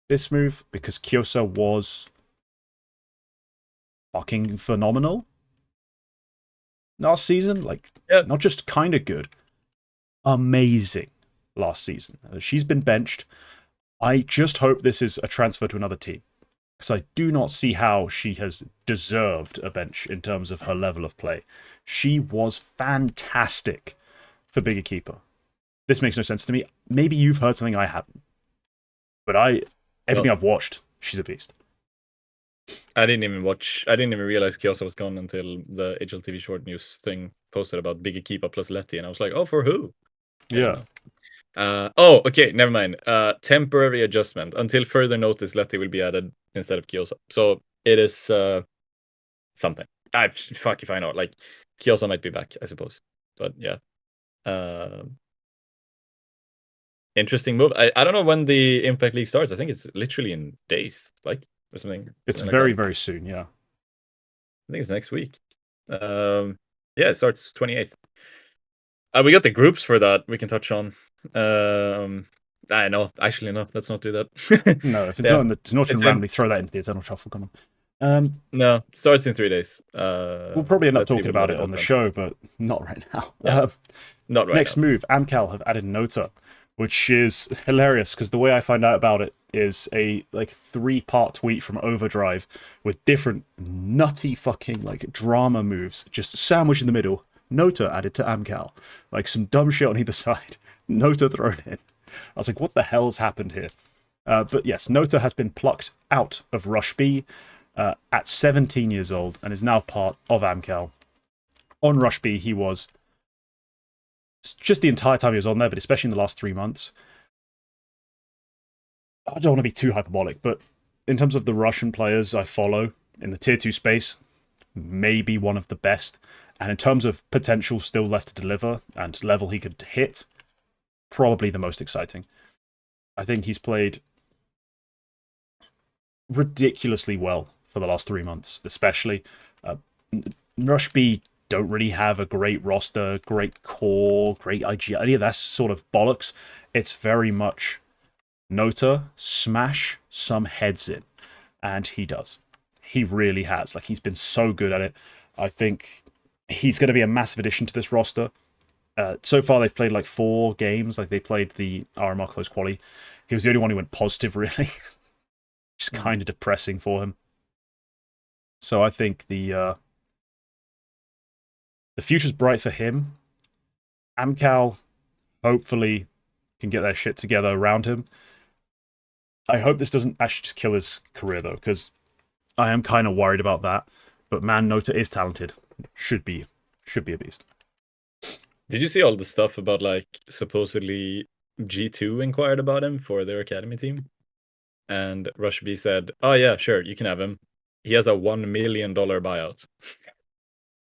this move because Kyosa was fucking phenomenal last season. Like, not just kind of good, amazing last season. She's been benched. I just hope this is a transfer to another team, because I do not see how she has deserved a bench in terms of her level of play. She was fantastic for Bigger Keeper. This makes no sense to me. Maybe you've heard something I haven't. But everything I've watched, she's a beast. I didn't even realize Kiosa was gone until the HLTV short news thing posted about Biggie Keepa plus Letty, and I was like, oh, for who? I don't Yeah. know. Oh, okay, never mind. Temporary adjustment. Until further notice, Letty will be added instead of Kiosa. So it is something. Fuck if I know. Like, Kiosa might be back, I suppose. But yeah. Interesting move. I don't know when the Impact League starts. I think it's literally in days, like, or something. It's Something like very, that. very soon, yeah. I think it's next week. Yeah, it starts 28th. We got the groups for that we can touch on. I know. Actually, no, let's not do that. No, if it's Yeah, not it's not going it's to in. randomly throw that into the Eternal Shuffle, come on. No, starts in 3 days. We'll probably end up Let's see talking what about Letty it on does the then. show, but not right now. Yeah, not right Next now. move, Amcal have added Nota, which is hilarious because the way I find out about it is a like 3-part tweet from Overdrive with different nutty fucking like drama moves just sandwiched in the middle. Nota added to Amcal, like some dumb shit on either side. Nota thrown in. I was like, what the hell's happened here? But yes, Nota has been plucked out of Rush B at 17 years old and is now part of Amcal. On Rush B, he was just the entire time he was on there, but especially in the last 3 months. I don't want to be too hyperbolic, but in terms of the Russian players I follow in the tier 2 space, maybe one of the best. And in terms of potential still left to deliver and level he could hit, probably the most exciting. I think he's played ridiculously well for the last 3 months, especially. Rush B don't really have a great roster, great core, great IG, any of that sort of bollocks. It's very much Nota, smash some heads in. And he does. He really has. Like, he's been so good at it. I think he's going to be a massive addition to this roster. So far, they've played like 4 games. Like, they played the RMR close quali. He was the only one who went positive, really. Just kind of depressing for him. So I think the future's bright for him. Amcal hopefully can get their shit together around him. I hope this doesn't actually just kill his career, though, because I am kind of worried about that. But man, Nota is talented. Should be a beast. Did you see all the stuff about, like, supposedly G2 inquired about him for their academy team? And Rush B said, oh yeah, sure, you can have him. He has a $1 million buyout.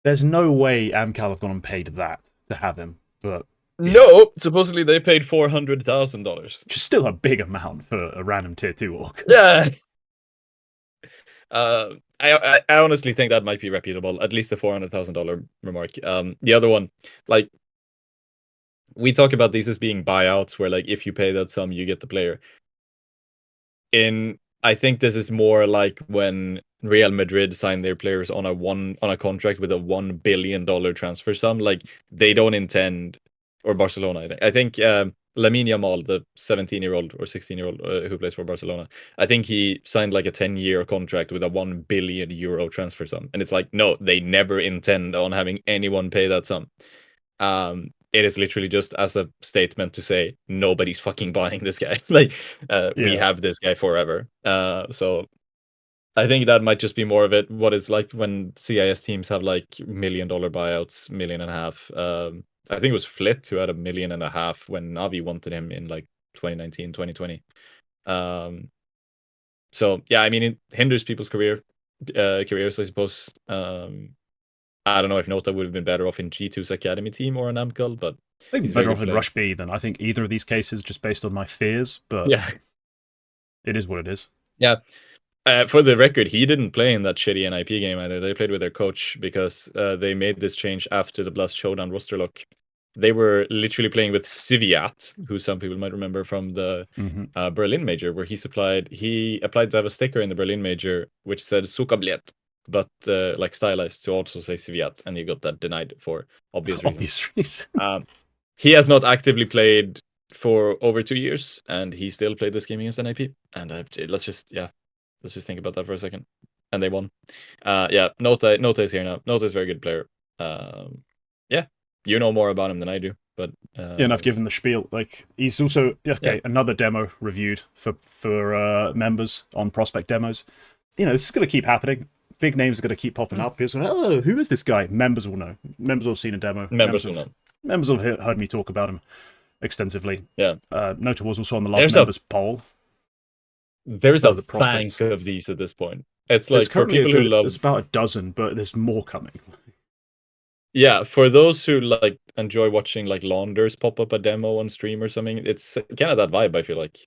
There's no way Amcal have gone and paid that to have him, but yeah. No, supposedly they paid $400,000. Which is still a big amount for a random tier 2 orc. Yeah. I honestly think that might be reputable, at least the $400,000 remark. The other one, like, we talk about these as being buyouts, where like if you pay that sum, you get the player. I think this is more like when Real Madrid signed their players on a contract with a $1 billion transfer sum. Like, they don't intend, or Barcelona. I think Lamine Yamal, the 17-year-old or 16-year-old who plays for Barcelona, I think he signed like a 10-year contract with a €1 billion transfer sum, and it's like, no, they never intend on having anyone pay that sum. It is literally just as a statement to say nobody's fucking buying this guy. Like, we have this guy forever. So I think that might just be more of it. What it's like when CIS teams have like $1 million buyouts, $1.5 million. I think it was Flit who had $1.5 million when Navi wanted him in like 2019, 2020. So yeah, I mean, it hinders people's careers, I suppose. I don't know if Nota would have been better off in G2's academy team or an Amcal, but I think he's a better very off good in player. Rush B than I think either of these cases, just based on my fears, but Yeah. It is what it is. Yeah. For the record, he didn't play in that shitty NIP game either. They played with their coach because they made this change after the Blast Showdown roster lock. They were literally playing with Siviat, who some people might remember from the Berlin Major, where he applied to have a sticker in the Berlin Major which said Sukabliet, but like stylized to also say Siviat, and he got that denied for obvious reasons. Obvious reasons. He has not actively played for over 2 years, and he still played this game against NIP. And let's just think about that for a second. And they won. Yeah, Nota is here now. Nota is a very good player. Yeah, you know more about him than I do, but yeah, and I've given the spiel. Like, he's also another demo reviewed for members on Prospect Demos. this is going to keep happening. Big names are going to keep popping up. People are going, oh, who is this guy? Members will know. Members will have seen a demo. Members will know. Members will have heard me talk about him extensively. Yeah. Nota was also on the last members poll. There's a bank of these at this point. It's like for people who love. There's about a dozen, but there's more coming. Yeah, for those who like enjoy watching like launders pop up a demo on stream or something, it's kind of that vibe. I feel like.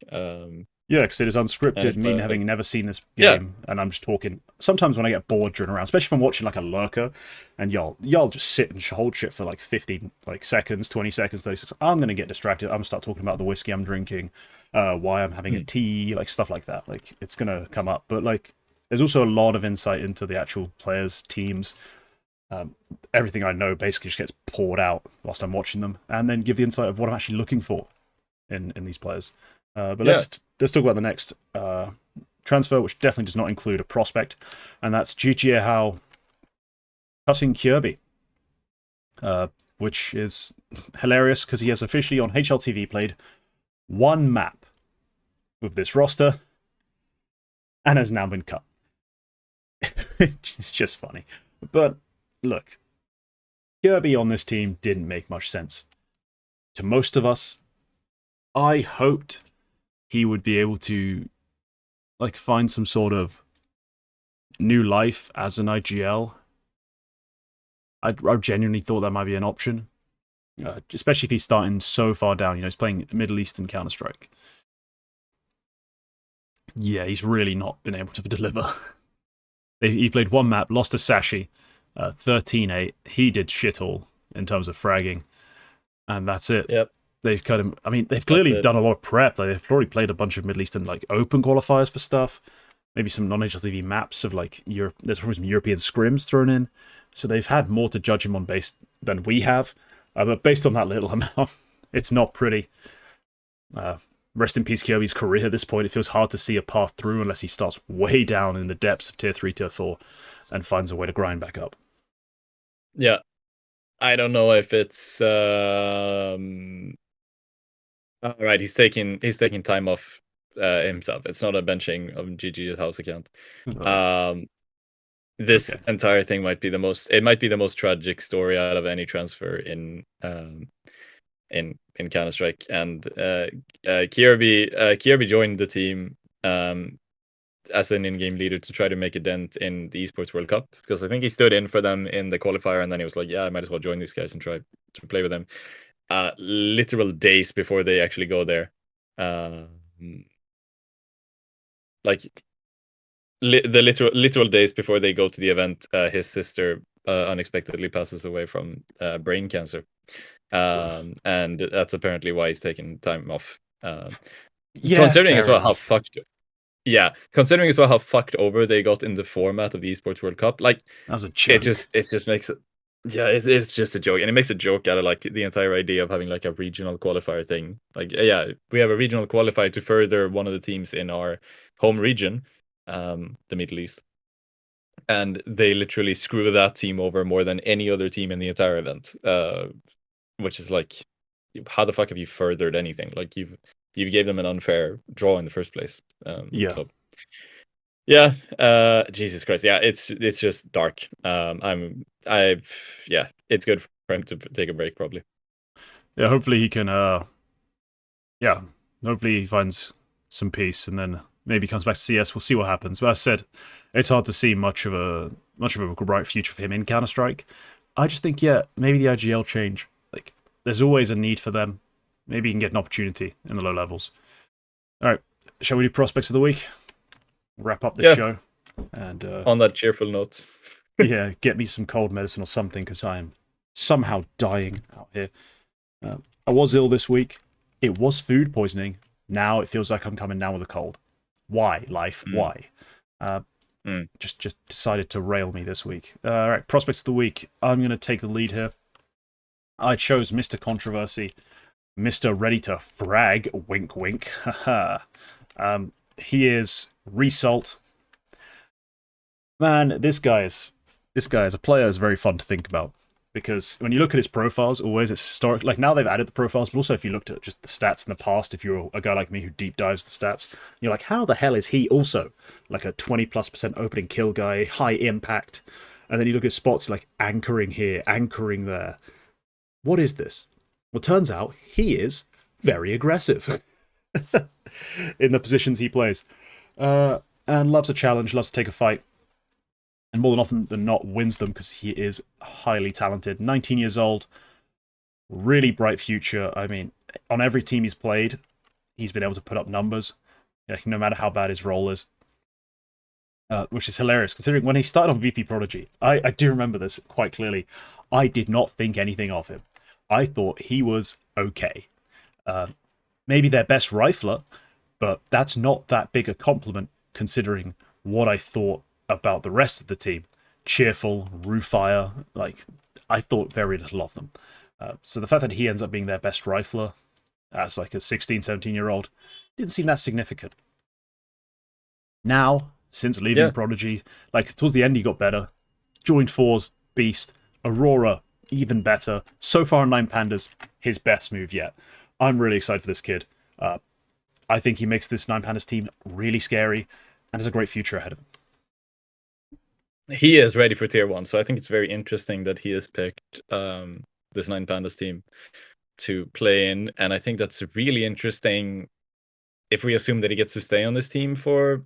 Yeah, because it is unscripted. Me having never seen this game, and I'm just talking. Sometimes when I get bored during around, especially if I'm watching like a lurker, and y'all just sit and hold shit for like 50 seconds, 20 seconds, 30 seconds. I'm gonna get distracted. I'm gonna start talking about the whiskey I'm drinking, why I'm having a tea, like stuff like that. Like it's gonna come up, but like there's also a lot of insight into the actual players, teams. Everything I know basically just gets poured out whilst I'm watching them, and then give the insight of what I'm actually looking for in these players. Let's talk about the next transfer, which definitely does not include a prospect, and that's GGA cutting Kirby, which is hilarious because he has officially on HLTV played one map with this roster and has now been cut. It's just funny. But look, Kirby on this team didn't make much sense. To most of us, I hoped he would be able to like find some sort of new life as an IGL. I genuinely thought that might be an option, especially if he's starting so far down. He's playing Middle Eastern Counter-Strike. Yeah, he's really not been able to deliver. He played one map, lost to Sashi, 13-8. He did shit all in terms of fragging, and that's it. Yep. They've cut him. I mean, they've clearly done a lot of prep. Like, they've already played a bunch of Middle Eastern open qualifiers for stuff. Maybe some non-HLTV maps of there's probably some European scrims thrown in. So they've had more to judge him on than we have. But based on that little amount, it's not pretty. Rest in peace, Kirby's career at this point. It feels hard to see a path through unless he starts way down in the depths of Tier 3, Tier 4 and finds a way to grind back up. Yeah. I don't know if it's... All right, he's taking time off himself. It's not a benching of GG's house account. Right. This entire thing might be the most tragic story out of any transfer in Counter-Strike. And Kirby joined the team as an in-game leader to try to make a dent in the Esports World Cup, because I think he stood in for them in the qualifier, and then he was like, yeah, I might as well join these guys and try to play with them. Literal days before they actually go there. The literal days before they go to the event, his sister unexpectedly passes away from brain cancer. And that's apparently why he's taking time off. Considering as well how fucked over they got in the format of the Esports World Cup. Like, that's a joke. It just makes it. Yeah, it's just a joke, and it makes a joke out of the entire idea of having a regional qualifier thing. We have a regional qualifier to further one of the teams in our home region, the Middle East, and they literally screw that team over more than any other team in the entire event. Which is how the fuck have you furthered anything? You gave them an unfair draw in the first place. Jesus Christ. Yeah, it's just dark. It's good for him to take a break, probably. Yeah, hopefully he can hopefully he finds some peace and then maybe comes back to CS. We'll see what happens. But as I said, it's hard to see much of a bright future for him in Counter-Strike. I just think, maybe the IGL change. There's always a need for them. Maybe you can get an opportunity in the low levels. All right, shall we do prospects of the week? Wrap up the show. And on that cheerful note. Get me some cold medicine or something, because I am somehow dying out here. I was ill this week. It was food poisoning. Now it feels like I'm coming down with a cold. Why, life? Why? Just decided to rail me this week. All right, prospects of the week. I'm going to take the lead here. I chose Mr. Controversy, Mr. Ready to Frag, wink wink. He is Result. Man, this guy is a player is very fun to think about. because when you look at his profiles, always it's historic. Like now they've added the profiles, but also if you looked at just the stats in the past, if you're a guy like me who deep dives the stats, you're like, how the hell is he also like a 20+% opening kill guy, high impact? And then you look at spots like anchoring here, anchoring there. What is this? Well, turns out he is very aggressive in the positions he plays, and loves a challenge, loves to take a fight. And more than often than not wins them because he is highly talented. 19 years old, really bright future. I mean, on every team he's played, he's been able to put up numbers, like, no matter how bad his role is. Which is hilarious, considering when he started on VP Prodigy, I do remember this quite clearly. I did not think anything of him. I thought he was okay. Maybe their best rifler, but that's not that big a compliment considering what I thought about the rest of the team. Cheerful, Roofire, like, I thought very little of them. So the fact that he ends up being their best rifler as like a 16, 17-year-old didn't seem that significant. Now, since leaving Prodigy, like towards the end he got better. Joined Fours, Beast, Aurora, even better. So far in 9 Pandas, his best move yet. I'm really excited for this kid. I think he makes this 9 Pandas team really scary and has a great future ahead of him. He is ready for tier 1, so I think it's very interesting that he has picked this 9 Pandas team to play in, and I think that's really interesting if we assume that he gets to stay on this team for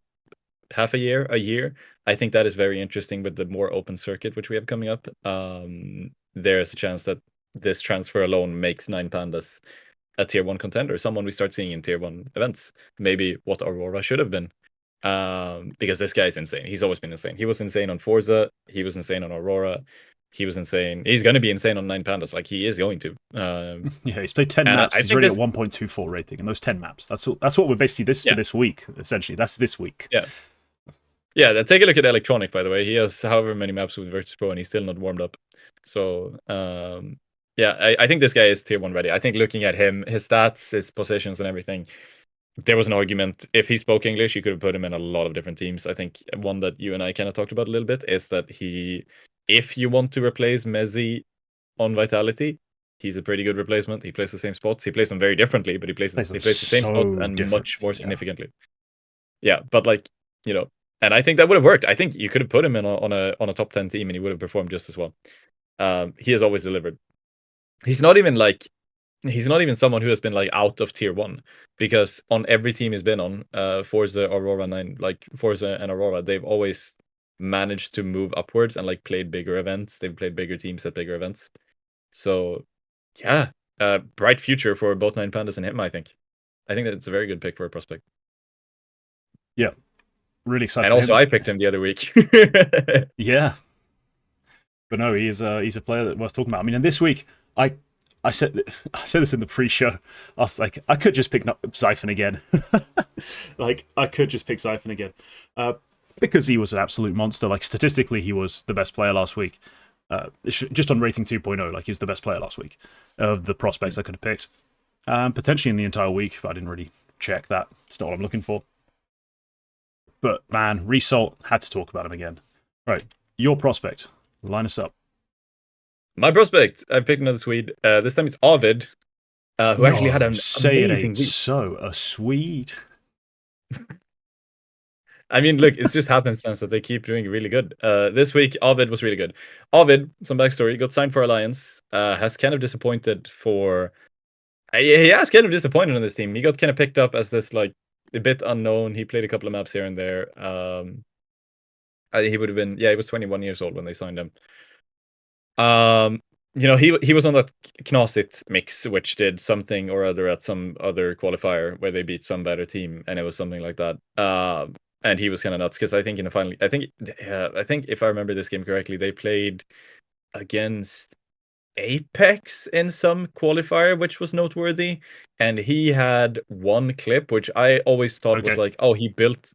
half a year. I think that is very interesting with the more open circuit which we have coming up. There is a chance that this transfer alone makes 9 Pandas a tier 1 contender, someone we start seeing in tier 1 events. Maybe what Aurora should have been. Because this guy's insane. He's always been insane. He was insane on Forza. He was insane on Aurora. He was insane. He's going to be insane on 9 Pandas. Like, he is going to. Yeah, he's played 10 maps. He's already at 1.24 rating in those 10 maps. That's what we're basically for this week, essentially. That's this week. Yeah. Yeah, take a look at Electronic, by the way. He has however many maps with Virtus Pro, and he's still not warmed up. So, yeah, I think this guy is tier 1 ready. I think looking at him, his stats, his positions, and everything, there was an argument. If he spoke English, you could have put him in a lot of different teams. I think one that you and I kind of talked about a little bit is that if you want to replace Mezzi on Vitality, he's a pretty good replacement. He plays the same spots. He plays them very differently, but he plays the same spots and much more significantly. Yeah, but like, you know, and I think that would have worked. I think you could have put him in on a top 10 team and he would have performed just as well. He has always delivered. He's not even someone who has been like out of tier 1, because on every team he's been on, Forza, Aurora 9, like Forza and Aurora, they've always managed to move upwards and like played bigger events. They've played bigger teams at bigger events. So yeah, bright future for both 9 Pandas and him, I think. I think that it's a very good pick for a prospect. Yeah, really excited. And also, I picked him the other week. Yeah, but no, he's a player that worth talking about. I mean, and this week, I said this in the pre-show. I was like, I could just pick Xiphon again. Like, I could just pick Xiphon again, because he was an absolute monster. Like, statistically, he was the best player last week. Just on rating 2.0, like, he was the best player last week of the prospects I could have picked. Potentially in the entire week, but I didn't really check that. It's not what I'm looking for. But man, Result, had to talk about him again. Right, your prospect. Line us up. My prospect, I picked another Swede. This time it's Arvid, who actually had an amazing week. So a Swede. I mean, look, it's just happenstance that they keep doing really good. This week, Arvid was really good. Arvid, some backstory, got signed for Alliance, has kind of disappointed for... He has kind of disappointed on this team. He got kind of picked up as this, like, a bit unknown. He played a couple of maps here and there. He would have been... Yeah, he was 21 years old when they signed him. You know, he was on that Knasit mix, which did something or other at some other qualifier where they beat some better team, and it was something like that. And he was kind of nuts because I think in the final, I think if I remember this game correctly, they played against Apex in some qualifier, which was noteworthy. And he had one clip, which I always thought was like, oh, he built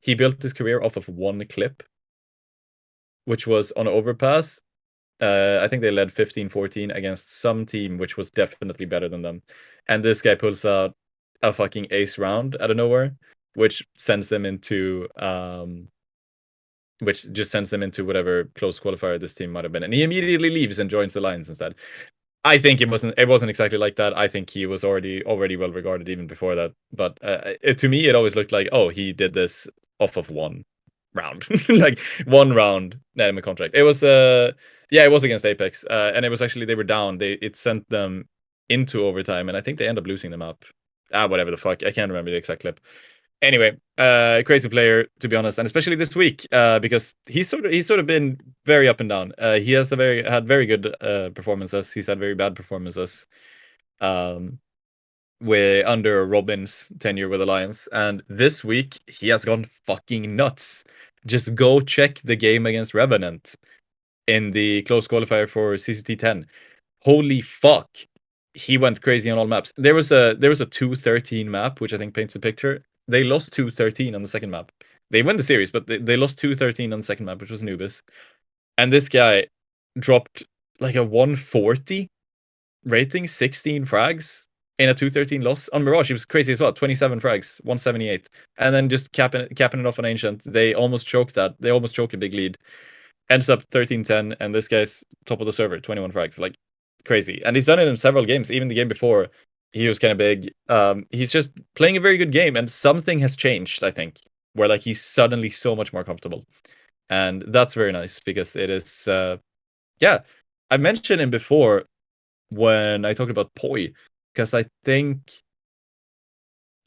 his career off of one clip, which was on overpass. I think they led 15-14 against some team which was definitely better than them. And this guy pulls out a fucking ace round out of nowhere, which sends them into which just sends him into whatever close qualifier this team might have been, and he immediately leaves and joins the Lions instead. I think it wasn't exactly like that. I think he was already well regarded even before that. But to me, it always looked like, oh, he did this off of one round, like one round, net him a contract. It was yeah, it was against Apex, and it was actually they were down. It sent them into overtime, and I think they end up losing the map. Whatever the fuck, I can't remember the exact clip. Anyway, crazy player to be honest, and especially this week because he's sort of been very up and down. He has had very good performances. He's had very bad performances. With under Robin's tenure with Alliance, and this week he has gone fucking nuts. Just go check the game against Revenant in the close qualifier for CCT 10. Holy fuck. He went crazy on all maps. There was a 2-13 map, which I think paints a picture. They lost 2-13 on the second map. They win the series, but they lost 2-13 on the second map, which was Nubis. And this guy dropped like a 140 rating, 16 frags in a 2-13 loss. On Mirage, he was crazy as well. 27 frags, 178. And then just capping it off on Ancient. They almost choked that. They almost choked a big lead. Ends up 13-10, and this guy's top of the server, 21 frags. Like, crazy. And he's done it in several games. Even the game before, he was kind of big. He's just playing a very good game, and something has changed, I think, where like he's suddenly so much more comfortable. And that's very nice because it is, yeah. I mentioned him before when I talked about Poi, because I think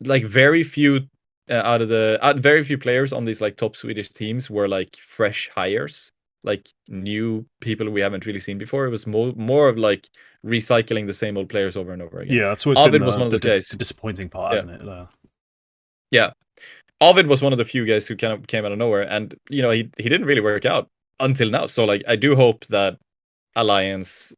like very few out of the very few players on these like top Swedish teams were like fresh hires, like new people we haven't really seen before. It was more of like recycling the same old players over and over again. Yeah, that's always Ovid been was one of the guys. the disappointing part, Yeah. hasn't it? Yeah. Ovid was one of the few guys who kind of came out of nowhere, and you know he didn't really work out until now. So like I do hope that Alliance.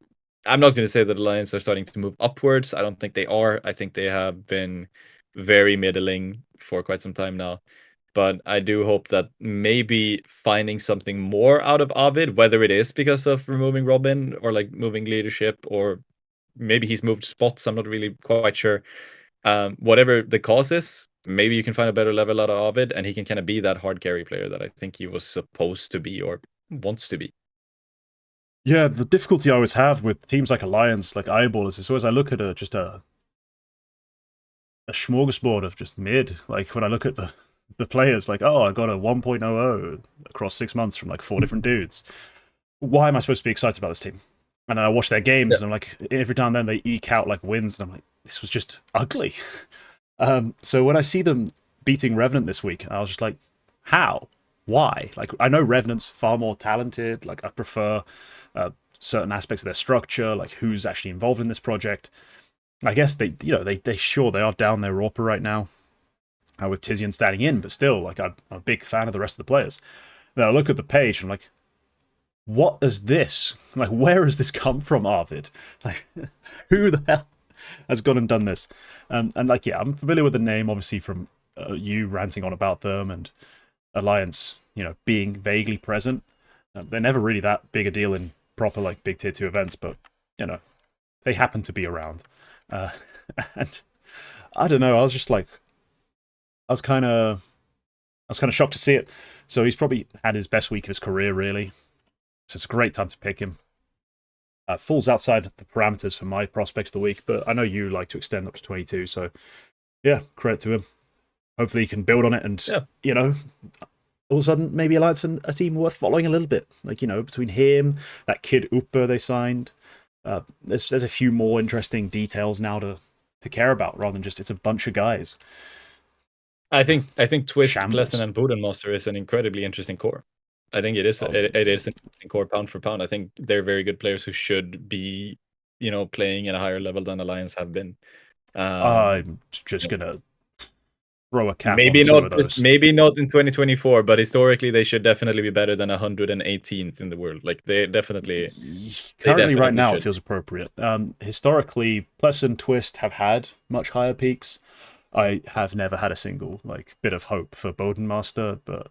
I'm not going to say that Alliance are starting to move upwards. I don't think they are. I think they have been very middling for quite some time now. But I do hope that maybe finding something more out of Ovid, whether it is because of removing Robin or like moving leadership, or maybe he's moved spots. I'm not really quite sure. Whatever the cause is, maybe you can find a better level out of Ovid, and he can kind of be that hard carry player that I think he was supposed to be or wants to be. Yeah, the difficulty I always have with teams like Alliance, like Eyeballers, is always I look at just a smorgasbord of just mid. Like when I look at the players, like, oh, I got a 1.00 across 6 months from like 4 different dudes. Why am I supposed to be excited about this team? And then I watch their games, and I'm like, every now and then they eke out like wins, and I'm like, this was just ugly. So when I see them beating Revenant this week, I was just like, how? Why? Like, I know Revenant's far more talented. Like, I prefer certain aspects of their structure, like who's actually involved in this project. I guess they are down their Rauper right now with Tizian standing in, but still, like, I'm a big fan of the rest of the players. Then I look at the page, and I'm like, what is this? Like, where has this come from, Arvid? Like, who the hell has gone and done this? And like, yeah, I'm familiar with the name, obviously, from you ranting on about them and Alliance, being vaguely present. They're never really that big a deal in proper, like, big tier 2 events, but, they happen to be around. And I don't know, I was just like, I was kind of shocked to see it. So he's probably had his best week of his career, really. So it's a great time to pick him. Falls outside the parameters for my prospect of the week, but I know you like to extend up to 22, so yeah, credit to him. Hopefully he can build on it and, all of a sudden maybe Alliance and a team worth following a little bit. Like, between him, that kid Upa they signed, there's a few more interesting details now to care about rather than just it's a bunch of guys. I think Twist, Shambles. Pleasant, and Bodenmaster is an incredibly interesting core. I think it is it is an interesting core pound for pound. I think they're very good players who should be, playing at a higher level than Alliance have been. I'm just gonna throw a cap maybe on two not of those. maybe not in 2024, but historically they should definitely be better than 118th in the world. Like they definitely right now should. It feels appropriate. Historically, Plus and Twist have had much higher peaks. I have never had a single bit of hope for Bodenmaster, but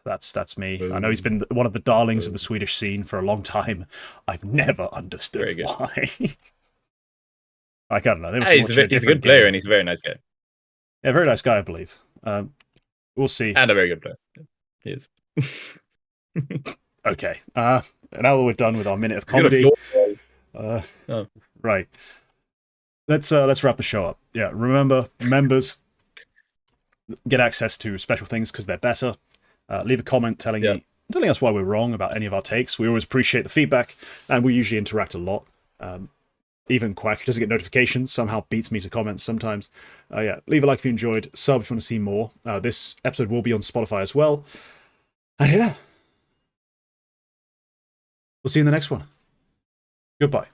that's me. Boom. I know he's been one of the darlings of the Swedish scene for a long time. I've never understood why. I don't know. He's a good player and he's a very nice guy. Yeah, very nice guy, I believe. We'll see. And a very good player. He is. Okay. Now that we're done with our minute of He's got a comedy, floor roll. right? Let's wrap the show up. Yeah. Remember, members get access to special things because they're better. Leave a comment telling us why we're wrong about any of our takes. We always appreciate the feedback, and we usually interact a lot. Even Quack doesn't get notifications, somehow beats me to comments sometimes. Yeah, leave a like if you enjoyed, sub if you want to see more. This episode will be on Spotify as well. And yeah, we'll see you in the next one. Goodbye.